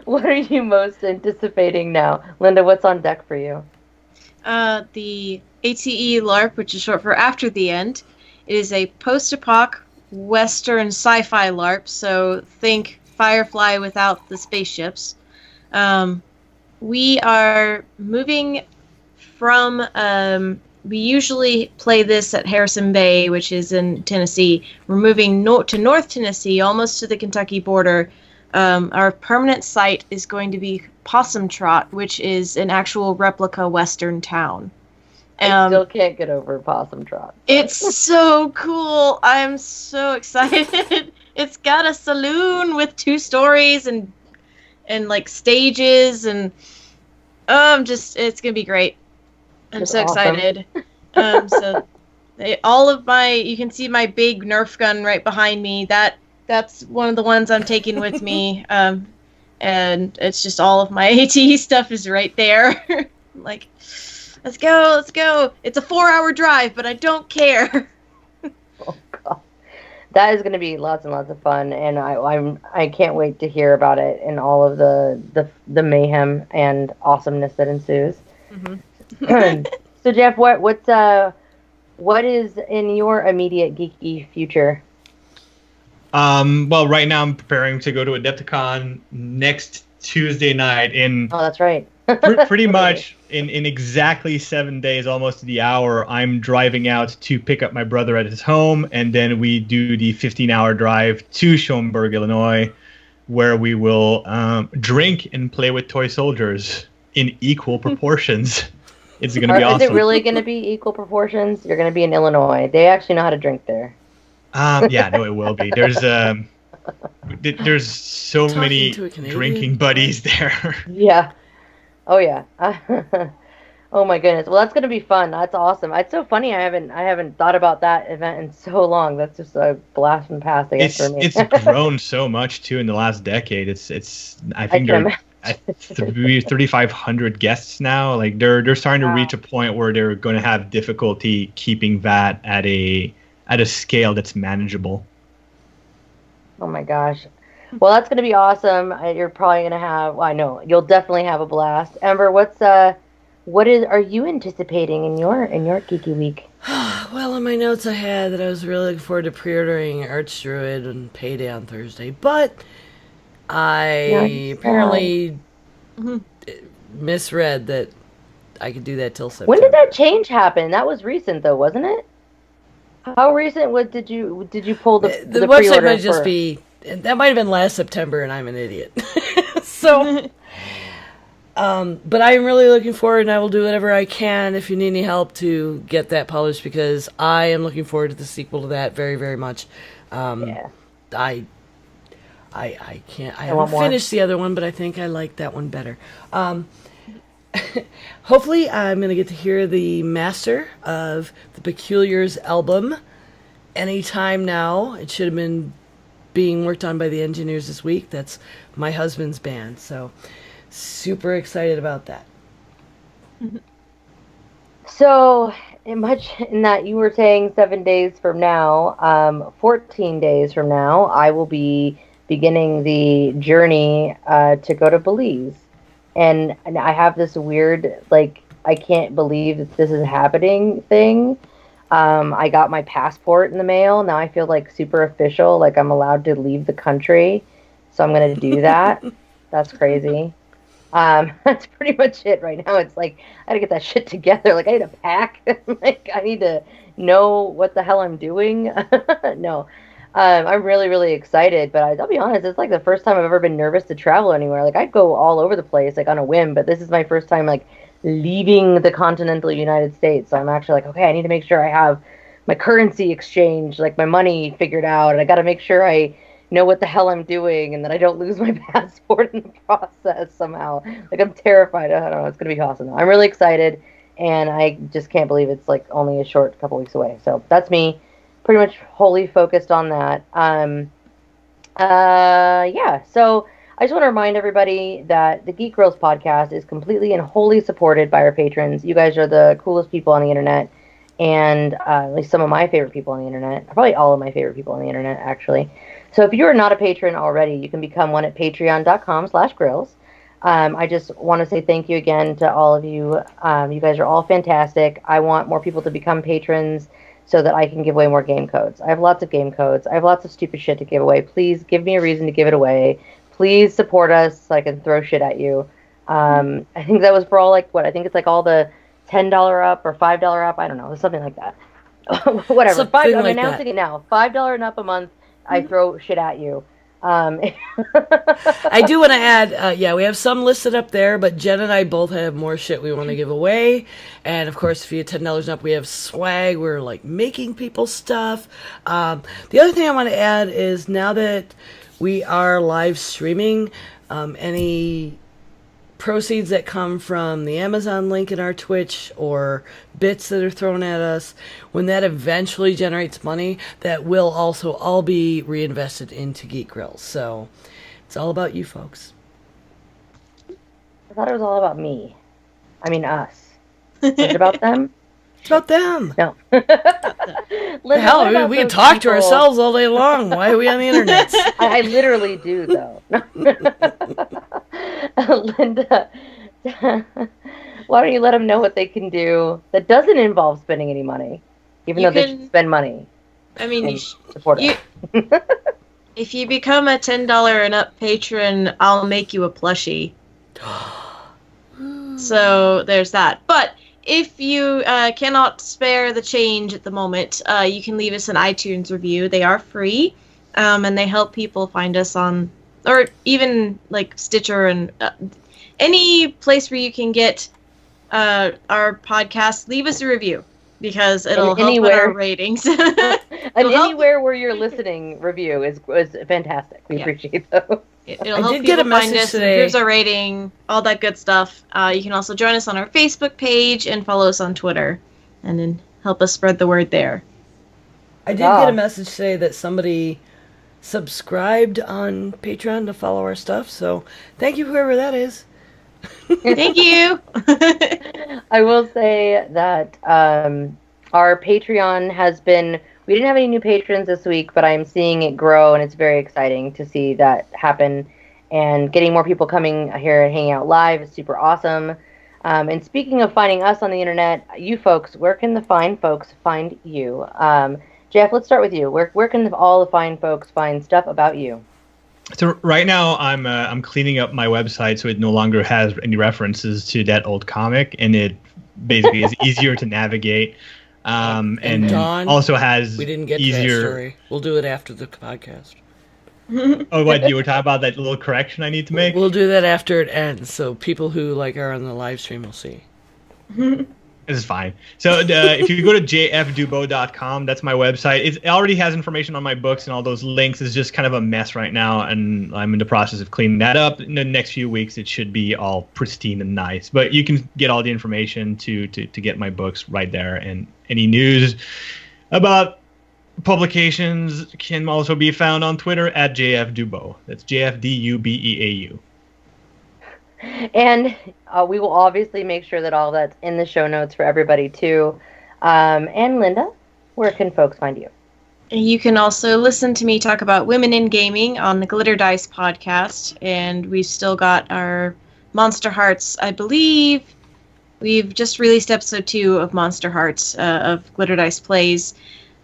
what are you most anticipating now? Linda, what's on deck for you? The ATE LARP, which is short for After the End. It is a post-apoc Western sci-fi LARP, so think Firefly without the spaceships. We are moving from... we usually play this at Harrison Bay, which is in Tennessee. We're moving to North Tennessee, almost to the Kentucky border, our permanent site is going to be Possum Trot, which is an actual replica Western town. I still can't get over Possum Trot. It's so cool. I'm so excited. It's got a saloon with 2 stories and like stages, and it's gonna be great. I'm That's so awesome. excited. You can see my big Nerf gun right behind me. That's one of the ones I'm taking with me. And it's just all of my AT stuff is right there. I'm like, let's go. It's a 4-hour drive, but I don't care. Oh god, that is going to be lots and lots of fun, and I can't wait to hear about it and all of the mayhem and awesomeness that ensues. Mm-hmm. So Jeff, what is in your immediate geeky future? Well, right now I'm preparing to go to Adepticon next Tuesday night in Oh, that's right. pretty much in exactly 7 days, almost to the hour. I'm driving out to pick up my brother at his home, and then we do the 15-hour drive to Schaumburg, Illinois, where we will drink and play with toy soldiers in equal proportions. It's going to be awesome. Is it really going to be equal proportions? You're going to be in Illinois. They actually know how to drink there. Yeah, no, it will be. There's so Talking many to a Canadian? drinking buddies there. Yeah. Oh yeah. Oh my goodness. Well, that's going to be fun. That's awesome. It's so funny. I haven't thought about that event in so long. That's just a blast from the past, I guess, for me. It's grown so much too in the last decade. I think can they're at 3,500 guests now. Like they're starting to reach a point where they're going to have difficulty keeping that at a scale that's manageable. Oh my gosh. Well, that's going to be awesome. You're probably going to have, well, I know, you'll definitely have a blast. Ember, are you anticipating in your geeky week? Well, in my notes I had that I was really looking forward to pre-ordering Archdruid and Payday on Thursday, but I apparently misread that I could do that till September. When did that change happen? That was recent, though, wasn't it? How recent did you pull the website pre-order might just for? be, that might have been last September, and I'm an idiot. So, but I'm really looking forward, and I will do whatever I can if you need any help to get that published, because I am looking forward to the sequel to that very, very much. Yeah. I haven't finished the other one, but I think I like that one better. Hopefully I'm going to get to hear the master of the Peculiars album anytime now. It should have been being worked on by the engineers this week. That's my husband's band, so super excited about that. So, much in that you were saying 7 days from now, 14 days from now, I will be beginning the journey to go to Belize. And I have this weird, like, I can't believe that this is happening thing. I got my passport in the mail. Now I feel like super official, like I'm allowed to leave the country. So I'm going to do that. That's crazy. That's pretty much it right now. It's like, I gotta get that shit together. Like, I need to pack. Like, I need to know what the hell I'm doing. No. I'm really, really excited, but I'll be honest, it's like the first time I've ever been nervous to travel anywhere. Like, I go all over the place, like, on a whim, but this is my first time, like, leaving the continental United States. So I'm actually like, okay, I need to make sure I have my currency exchange, like, my money figured out, and I gotta make sure I know what the hell I'm doing, and that I don't lose my passport in the process somehow. Like, I'm terrified. I don't know. It's gonna be awesome. I'm really excited, and I just can't believe it's, like, only a short couple weeks away. So that's me. Pretty much wholly focused on that. Yeah, so I just want to remind everybody that the Geek Grills podcast is completely and wholly supported by our patrons. You guys are the coolest people on the internet, and at least some of my favorite people on the internet. Probably all of my favorite people on the internet, actually. So if you are not a patron already, you can become one at patreon.com/grills. I just want to say thank you again to all of you. You guys are all fantastic. I want more people to become patrons so that I can give away more game codes. I have lots of game codes. I have lots of stupid shit to give away. Please give me a reason to give it away. Please support us so I can throw shit at you. I think that was for all, like, what? I think it's like all the $10 up or $5 up. I don't know. Something like that. Whatever. Something I'm like announcing that. it now. $5 and up a month, I throw shit at you. I do want to add, we have some listed up there, but Jen and I both have more shit we want to give away. And of course, if you get $10 up, we have swag. We're like making people stuff. The other thing I want to add is now that we are live streaming, any proceeds that come from the Amazon link in our Twitch or bits that are thrown at us, when that eventually generates money, that will also all be reinvested into Geek Grills. So it's all about you folks. I thought it was all about me. I mean, us. Is it about them? It's about them. No. The hell, we can talk to ourselves all day long. Why are we on the internet? I literally do, though. Linda, why don't you let them know what they can do that doesn't involve spending any money, even though they should spend money? I mean, support it. If you become a $10 and up patron, I'll make you a plushie. So there's that. But if you cannot spare the change at the moment, you can leave us an iTunes review. They are free, and they help people find us on, or even like Stitcher and any place where you can get our podcast. Leave us a review because it'll help with our ratings. And anywhere where you're listening, review is fantastic. We appreciate those. It'll help people find us, improves our rating, all that good stuff. You can also join us on our Facebook page and follow us on Twitter, and then help us spread the word there. I did get a message today that somebody subscribed on Patreon to follow our stuff, so thank you, whoever that is. Thank you. I will say that our Patreon has been... We didn't have any new patrons this week, but I'm seeing it grow, and it's very exciting to see that happen. And getting more people coming here and hanging out live is super awesome. And speaking of finding us on the internet, you folks, where can the fine folks find you? Jeff, let's start with you. Where can all the fine folks find stuff about you? So right now I'm cleaning up my website so it no longer has any references to that old comic, and it basically is easier to navigate. And Dawn, also has we didn't get easier... to that story. We'll do it after the podcast. Oh, what, you were talking about that little correction I need to make? We'll do that after it ends, so people who are on the live stream will see. This is fine. So if you go to jfdubeau.com, that's my website. It already has information on my books and all those links. It's just kind of a mess right now, and I'm in the process of cleaning that up. In the next few weeks, it should be all pristine and nice. But you can get all the information to get my books right there. And any news about publications can also be found on Twitter at jfdubeau. That's jfdubeau. And we will obviously make sure that all that's in the show notes for everybody, too. And Linda, where can folks find you? You can also listen to me talk about women in gaming on the Glitter Dice podcast. And we've still got our Monster Hearts, I believe. We've just released episode 2 of Monster Hearts of Glitter Dice Plays.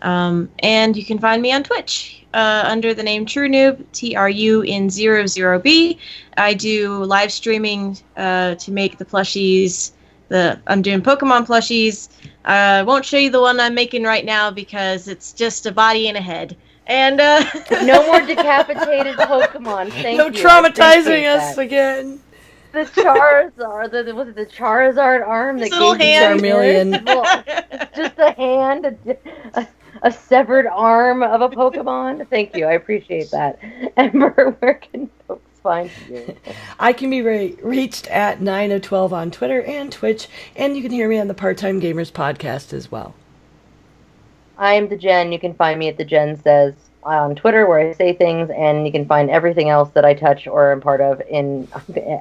And you can find me on Twitch under the name True Noob, TRUN00B. I do live streaming to make the plushies. I'm doing Pokemon plushies. I won't show you the one I'm making right now because it's just a body and a head. And no more decapitated Pokemon. Thank you. No traumatizing us again. The Charizard, was it the Charizard arm that little hand. Charmeleon. Just a hand, a severed arm of a Pokemon. Thank you, I appreciate that. Ember, where can folks find you? I can be reached at 9 of 12 on Twitter and Twitch, and you can hear me on the Part-Time Gamers podcast as well. I am the Jen. You can find me at the Jen Says on Twitter, where I say things, and you can find everything else that I touch or am part of in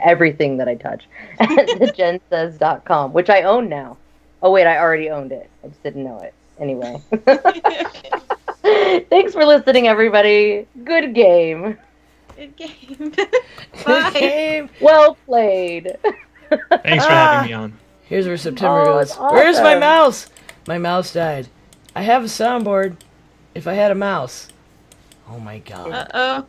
everything that I touch at thejensays.com, which I own now. Oh wait, I already owned it. I just didn't know it. Anyway. Thanks for listening, everybody. Good game. Good game. Good game. Well played. Thanks for having me on. Here's where September goes. Awesome. Where's my mouse? My mouse died. I have a soundboard. If I had a mouse. Oh my god. Uh-oh.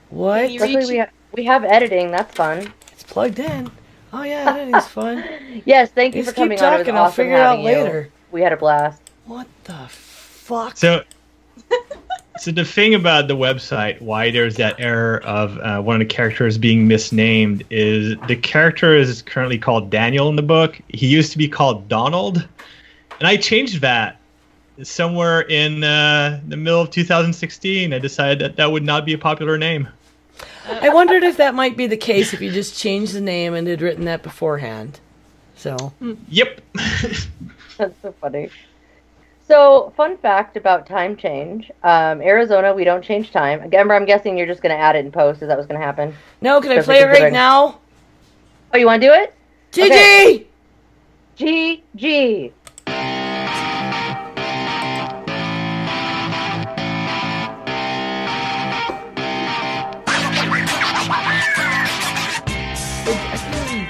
What? Luckily we have editing. That's fun. It's plugged in. Oh yeah, editing's fun. Yes, thank you for keep coming talking. on. I'll figure it out later. We had a blast. What the fuck? So So the thing about the website, why there's that error of one of the characters being misnamed, is the character is currently called Daniel in the book. He used to be called Donald, and I changed that somewhere in the middle of 2016. I decided that that would not be a popular name. I wondered if that might be the case if you just changed the name and had written that beforehand. So. Yep. That's so funny. So, fun fact about time change. Arizona, we don't change time. Amber, I'm guessing you're just going to add it in post. Is that what's going to happen? No, can I play it right now? Oh, you want to do it? GG! Okay. GG.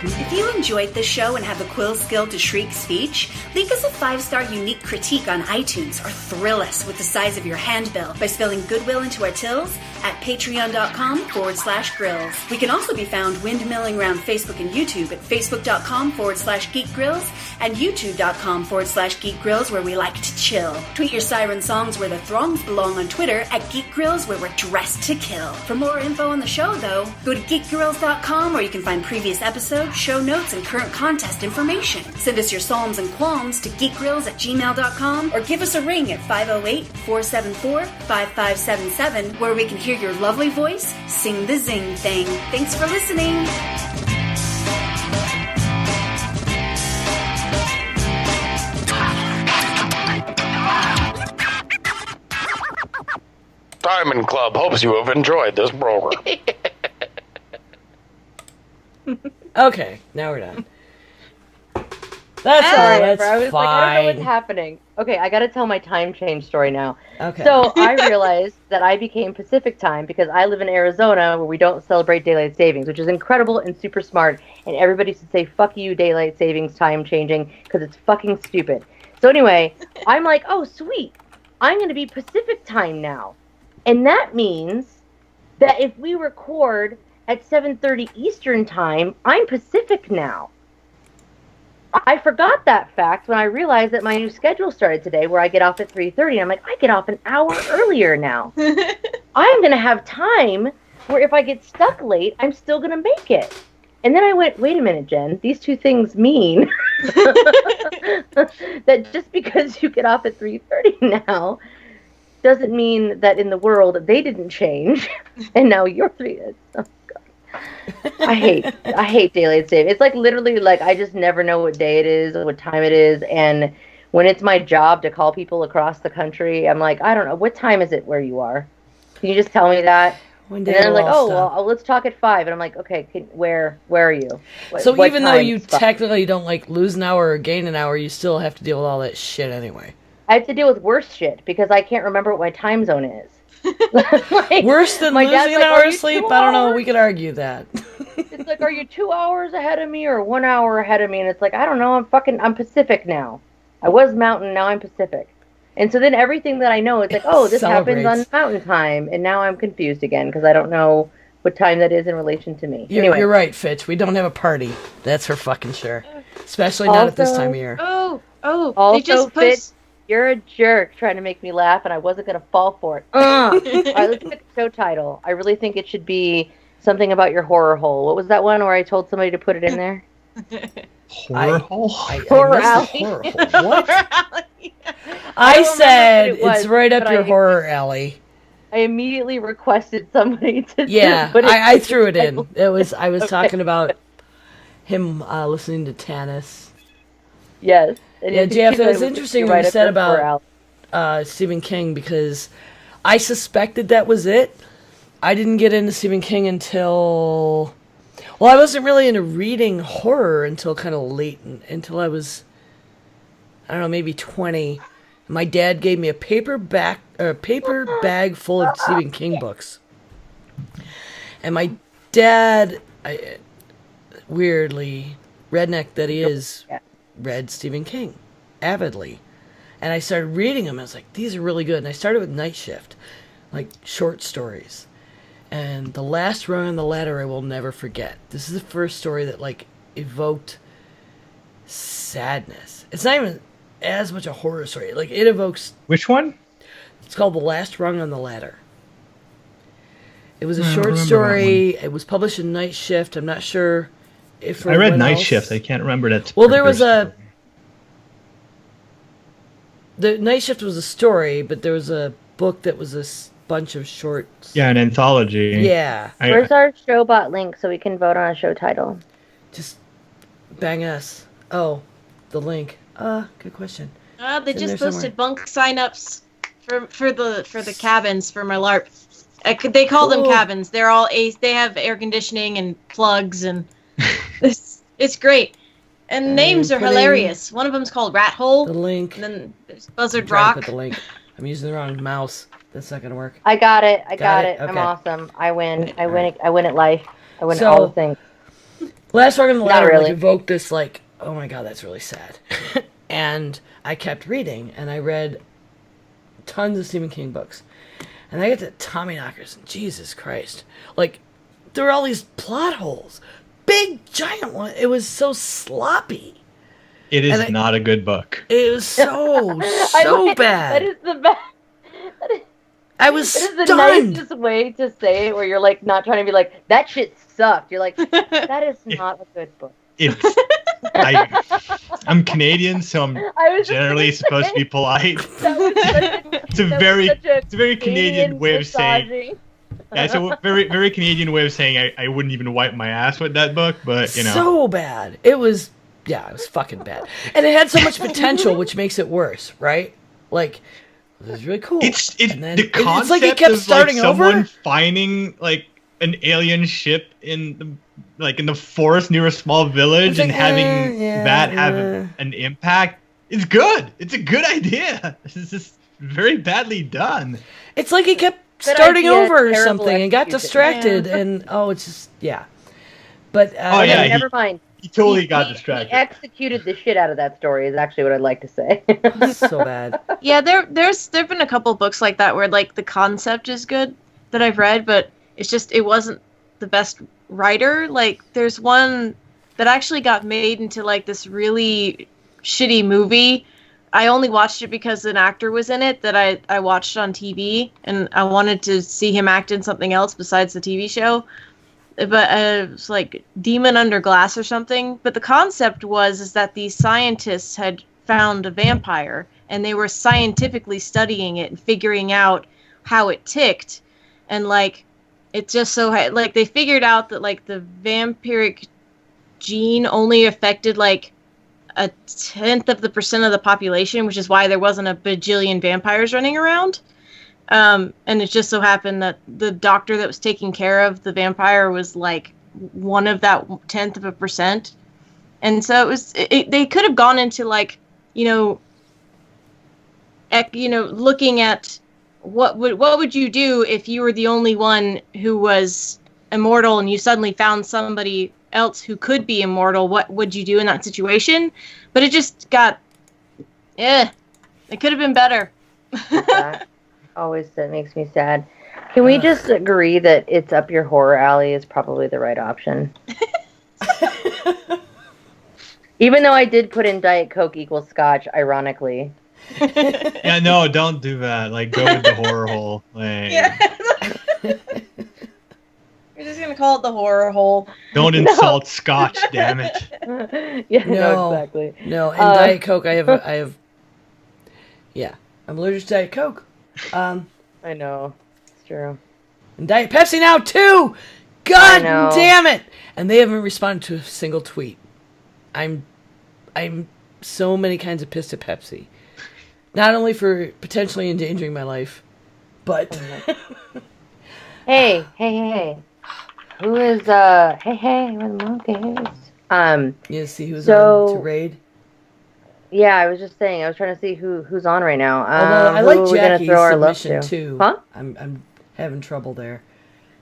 If you enjoyed this show and have the quill skill to shriek speech, leave us a 5-star unique critique on iTunes or thrill us with the size of your handbill by spelling goodwill into our tills at patreon.com/grills. We can also be found windmilling around Facebook and YouTube at facebook.com/Geek Grills and youtube.com/Geek Grills, where we like to chill. Tweet your siren songs where the throngs belong on Twitter at Geek Grills, where we're dressed to kill. For more info on the show, though, go to geekgrills.com, where you can find previous episodes, show notes, and current contest information. Send us your psalms and qualms to geekgrills@gmail.com or give us a ring at 508-474-5577, where we can hear your lovely voice sing the zing thing. Thanks for listening. Diamond Club hopes you have enjoyed this program. Okay, now we're done. That's Sorry, that's Amber, I was fine. like, I don't know what's happening. Okay, I got to tell my time change story now. Okay. So I realized that I became Pacific time because I live in Arizona, where we don't celebrate daylight savings, which is incredible and super smart. And everybody should say, "Fuck you, daylight savings time changing," because it's fucking stupid. So anyway, I'm like, oh sweet, I'm going to be Pacific time now, and that means that if we record at 7:30 Eastern time, I'm Pacific now. I forgot that fact when I realized that my new schedule started today, where I get off at 3:30. I'm like, I get off an hour earlier now. I'm going to have time where if I get stuck late, I'm still going to make it. And then I went, wait a minute, Jen. These two things mean that just because you get off at 3:30 now doesn't mean that in the world they didn't change. And now you're 3. Oh, I hate daylight saving. It's like literally like I just never know what day it is, what time it is, and when it's my job to call people across the country, I'm like, I don't know, what time is it where you are? Can you just tell me that? One And day then they're we'll like, all oh, stop. well, let's talk at 5. And I'm like, okay, where are you? So What even though time? you technically don't like lose an hour or gain an hour, you still have to deal with all that shit anyway. I have to deal with worse shit because I can't remember what my time zone is. Like, Worse than my losing dad's an like, hour "Are of you sleep? 2 I don't know. hours?" We could argue that. It's like, are you 2 hours ahead of me or 1 hour ahead of me? And it's like, I don't know. I'm Pacific now. I was Mountain, now I'm Pacific. And so then everything that I know, it's like, oh, this happens on Celebrates. Mountain time. And now I'm confused again because I don't know what time that is in relation to me. You're, Anyway. you're right, Fitch. We don't have a party. That's for fucking sure. Especially not at this Also- time of year. Oh, Also, they just Fitz, post. you're a jerk trying to make me laugh, and I wasn't going to fall for it. All right, let's pick a show title. I really think it should be something about your horror hole. What was that one where I told somebody to put it in there? Horror hole? Horror missed the alley. horror hole. What? I I don't remember said what it was, it's right up but your I- horror alley. I immediately requested somebody to Yeah, put it. I threw it in. I was Okay. talking about him listening to Tannis. Yes. And Yeah, it Jeff, seems it was like interesting you're what you up said your horror about alley. Stephen King because I suspected that was it. I didn't get into Stephen King until... Well, I wasn't really into reading horror until kind of late, until I was, I don't know, maybe 20. My dad gave me a paper bag full of Stephen King books. And my dad, weirdly, redneck that he is, read Stephen King avidly. And I started reading them. I was like, these are really good. And I started with Night Shift, like short stories. And the last rung on the ladder I will never forget. This is the first story that, like, evoked sadness. It's not even as much a horror story. Like, it evokes... Which one? It's called The Last Rung on the Ladder. It was a I don't short remember that story. It was published in Night Shift. I'm not sure if I read Night else. Shift. I can't remember that. Well, there was particular the Night Shift was a story, but there was a book that was a bunch of shorts. Yeah, an anthology. Yeah. Where's our Showbot link so we can vote on a show title? Just bang us. Oh, the link. Good question. They It's in just there posted bunk signups for the cabins for my LARP. They call them Cool. cabins. They're all They have air conditioning and plugs, and it's great. And names are putting hilarious. One of them's called Rat Hole. The link. And then there's Buzzard I'm trying to Rock. put the link. I'm using the wrong mouse. That's not gonna work. I got it. I got it. I'm Okay. awesome. I win. I win at life. I win at So- all the things. Last Rung on the Not Ladder really. evoked this like, oh my god, that's really sad. And I kept reading, and I read tons of Stephen King books. And I get to Tommyknockers, and Jesus Christ. Like, there were all these plot holes. Big, giant one. It was so sloppy. It is And not a good book. It was so That bad. is the best. I was That is the stunned. nicest way to say it, where you're like not trying to be like that shit sucked. You're like that is not a good book. It's. I'm Canadian, so I'm I was just generally gonna supposed to say, be polite. that was It's a that was very, such a it's a very Canadian way of saying. massaging. Yeah, it's a very, very Canadian way of saying I wouldn't even wipe my ass with that book, but you know. So bad. It was fucking bad. And it had so much potential, which makes it worse, right? Like, this is really cool. It's And then the concept it's like it kept of starting like someone over. finding like an alien ship in the forest near a small village It's and like, having yeah, that have yeah. an impact. It's good. It's a good idea. It's just very badly done. It's like he kept Good starting idea, over or terrible something and got execution. distracted, and it's just But Oh, yeah, Okay, never mind. He totally got He distracted. executed the shit out of that story. Is actually what I'd like to say. so bad. Yeah, there've been a couple books like that where like the concept is good that I've read, but it's just it wasn't the best writer. Like there's one that actually got made into like this really shitty movie. I only watched it because an actor was in it that I watched on TV, and I wanted to see him act in something else besides the TV show. But it was like Demon Under Glass or something. But the concept is that these scientists had found a vampire, and they were scientifically studying it and figuring out how it ticked. And like, it just so like they figured out that like the vampiric gene only affected like 0.1% of the population, which is why there wasn't a bajillion vampires running around. And it just so happened that the doctor that was taking care of the vampire was like one of that 0.1%. And so they could have gone into like, looking at what would you do if you were the only one who was immortal and you suddenly found somebody else who could be immortal. What would you do in that situation? But it just got, it could have been better. That makes me sad. Can we just agree that It's Up Your Horror Alley is probably the right option? Even though I did put in Diet Coke equals Scotch, ironically. Yeah, no, don't do that. Like, go with the horror hole. Like, We're just gonna call it the horror hole. don't insult Scotch, damn it. Yeah, No, exactly. No, and Diet Coke, I have. Yeah, I'm allergic to Diet Coke. I know. It's true. And Diet Pepsi now too. God damn it! And they haven't responded to a single tweet. I'm so many kinds of pissed at Pepsi. Not only for potentially endangering my life, but Hey. Who is hey, where the monkeys? you see who's So- on to raid. Yeah, I was just saying. I was trying to see who's on right now. Although I who like are we gonna Jackie's throw our love submission to? too. Huh? I'm having trouble there.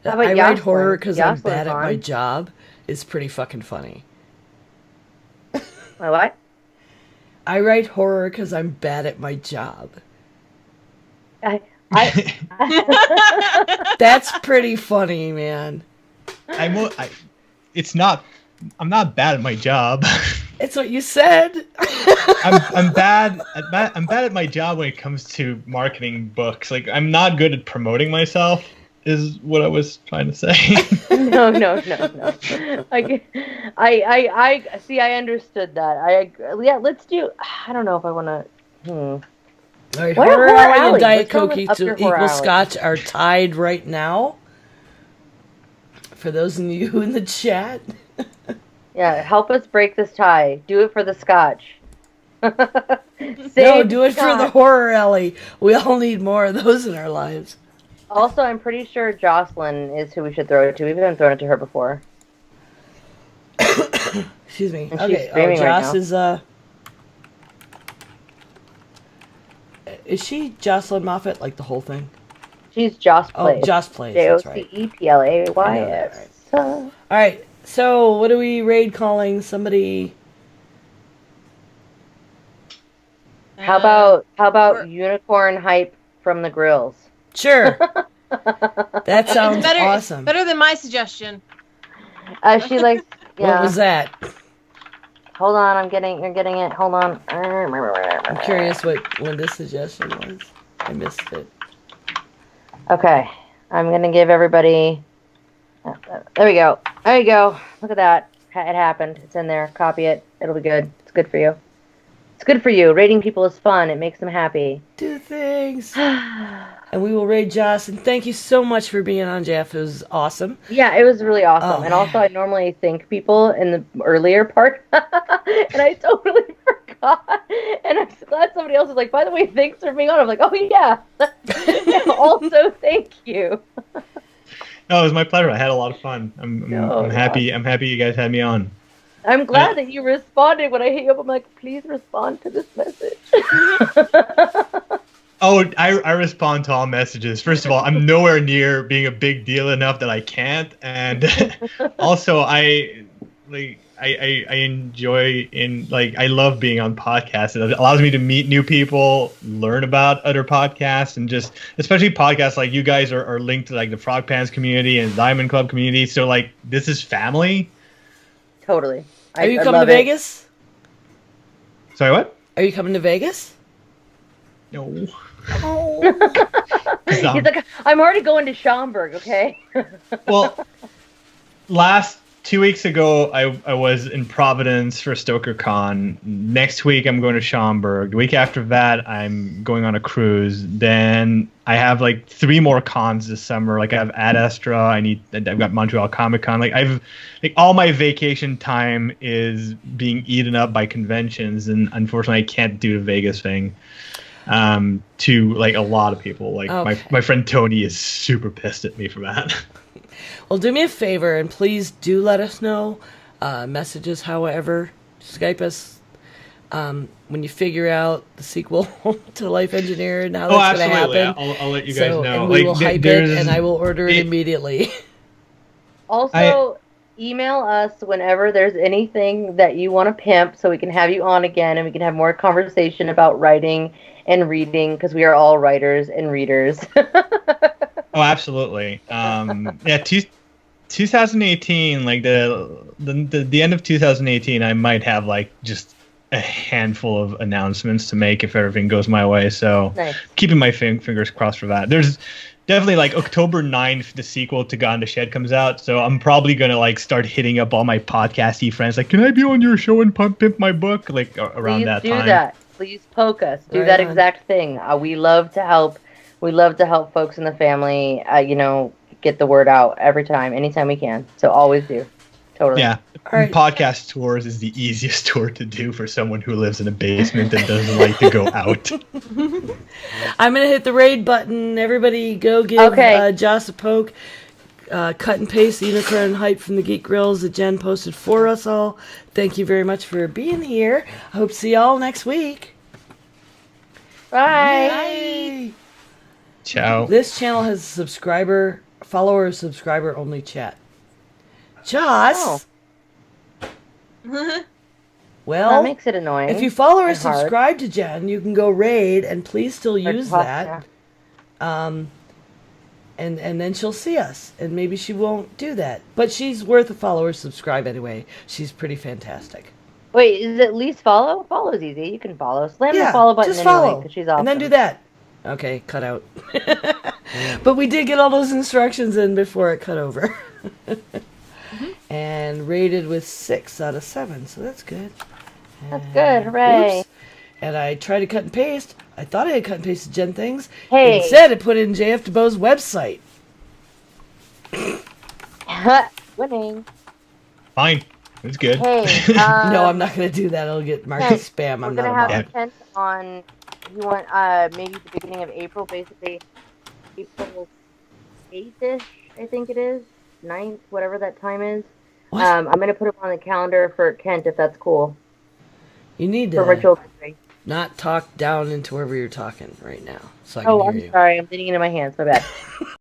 How about I write Jocelyn? horror because I'm Jocelyn's bad at my on. job. It's pretty fucking funny. My what? I write horror because I'm bad at my job. That's pretty funny, man. I'm not bad at my job. It's what you said. I'm bad at my job when it comes to marketing books. Like, I'm not good at promoting myself, is what I was trying to say. No. I see. I understood that. Yeah. Let's do. I don't know if I want to. All right, Why Horror Horror Alley and Alley? Diet Let's go Coke up your Horror equal Alley. Scotch are tied right now. For those of you in the chat. Yeah, help us break this tie. Do it for the Scotch. No, Save do it for the Scotch. Horror Alley. We all need more of those in our lives. Also, I'm pretty sure Jocelyn is who we should throw it to. We've been throwing it to her before. Excuse me. And she's Okay, streaming right Joss now. is she Jocelyn Moffat, like the whole thing? She's Joss Plays. Oh, Joss Plays, that's right. JOCEPLAYS. All right, so what are we raid calling somebody? How about Unicorn Hype from the Grills? Sure. That sounds It's better, awesome. It's better than my suggestion. She likes. Yeah. What was that? Hold on, you're getting it. Hold on. I'm curious what this suggestion was. I missed it. Okay, I'm gonna give everybody. There we go. There you go. Look at that. It happened. It's in there. Copy it. It'll be good. It's good for you. It's good for you. Rating people is fun. It makes them happy. Do things. And we will raid Joss. And thank you so much for being on, Jeff. It was awesome. Yeah, it was really awesome. Oh, and also, I normally thank people in the earlier part, and I totally forgot. And I'm so glad somebody else was like, "By the way, thanks for being on." I'm like, "Oh yeah." Also, thank you. No, it was my pleasure. I had a lot of fun. I'm happy. I'm happy you guys had me on. I'm glad that you responded when I hit you up. I'm like, please respond to this message. Oh, I respond to all messages. First of all, I'm nowhere near being a big deal enough that I can't, and also I enjoy I love being on podcasts. It allows me to meet new people, learn about other podcasts, and just especially podcasts like you guys are linked to like the Frog Pants community and Diamond Club community. So like this is family. Totally. Are you coming to Vegas? Sorry, what? Are you coming to Vegas? No. Oh. He's like, I'm already going to Schaumburg, okay? Well, 2 weeks ago, I was in Providence for StokerCon. Next week, I'm going to Schaumburg. The week after that, I'm going on a cruise. Then I have like 3 more cons this summer. Like I have Ad Astra. I've got Montreal Comic Con. All my vacation time is being eaten up by conventions, and unfortunately, I can't do the Vegas thing. To like a lot of people. Like okay. my friend Tony is super pissed at me for that. Well, do me a favor and please do let us know. Messages, however, Skype us when you figure out the sequel to Life Engineer and how that's going to happen. I'll let you guys know. And we will hype it, and I will order it immediately. Also, email us whenever there's anything that you want to pimp, so we can have you on again, and we can have more conversation about writing and reading, because we are all writers and readers. Oh, absolutely. 2018, like the end of 2018, I might have like just a handful of announcements to make if everything goes my way. So Nice. Keeping my fingers crossed for that. There's definitely like October 9th, the sequel to God in the Shed comes out. So I'm probably going to like start hitting up all my podcasty friends. Like, can I be on your show and pimp my book? Like around that time. Please do that. Please poke us. Do Right that on. exact thing. We love to help. We love to help folks in the family, get the word out every time, anytime we can. So always do. Totally. Yeah. All right. Podcast tours is the easiest tour to do for someone who lives in a basement and doesn't like to go out. I'm going to hit the raid button. Everybody go give Joss a poke. Cut and paste the Unicorn Hype from the Geek Grills that Jen posted for us all. Thank you very much for being here. I hope to see y'all next week. Bye. Bye. Ciao. This channel has subscriber only chat. Joss. Oh. Well, That makes it annoying. if you follow or and hard. subscribe to Jen, you can go raid and please still Or use talk, that. yeah. And then she'll see us, and maybe she won't do that. But she's worth a follow or subscribe anyway. She's pretty fantastic. Wait, is it least follow? Follow's easy. You can follow. Slam the Yeah, follow button just anyway, follow. because she's awesome. And then do that. Okay, cut out. But we did get all those instructions in before it cut over. And rated with 6 out of 7, so that's good. That's good, hooray. Oops. And I tried to cut and paste. I thought I had cut and pasted Jen things. Hey. Instead, it put it in JF Dubeau's website. Winning. Fine. It's good. Hey, No, I'm not going to do that. It'll get marked as spam. we're I'm gonna not have about a tent on. You want maybe the beginning of April, basically April 8th-ish, I think it is, 9th, whatever that time is. What? I'm gonna put it on the calendar for Kent if that's cool. You need For to ritual victory. not talk down into wherever you're talking right now, so I can Oh, hear I'm you. sorry. I'm leaning into my hands. My bad.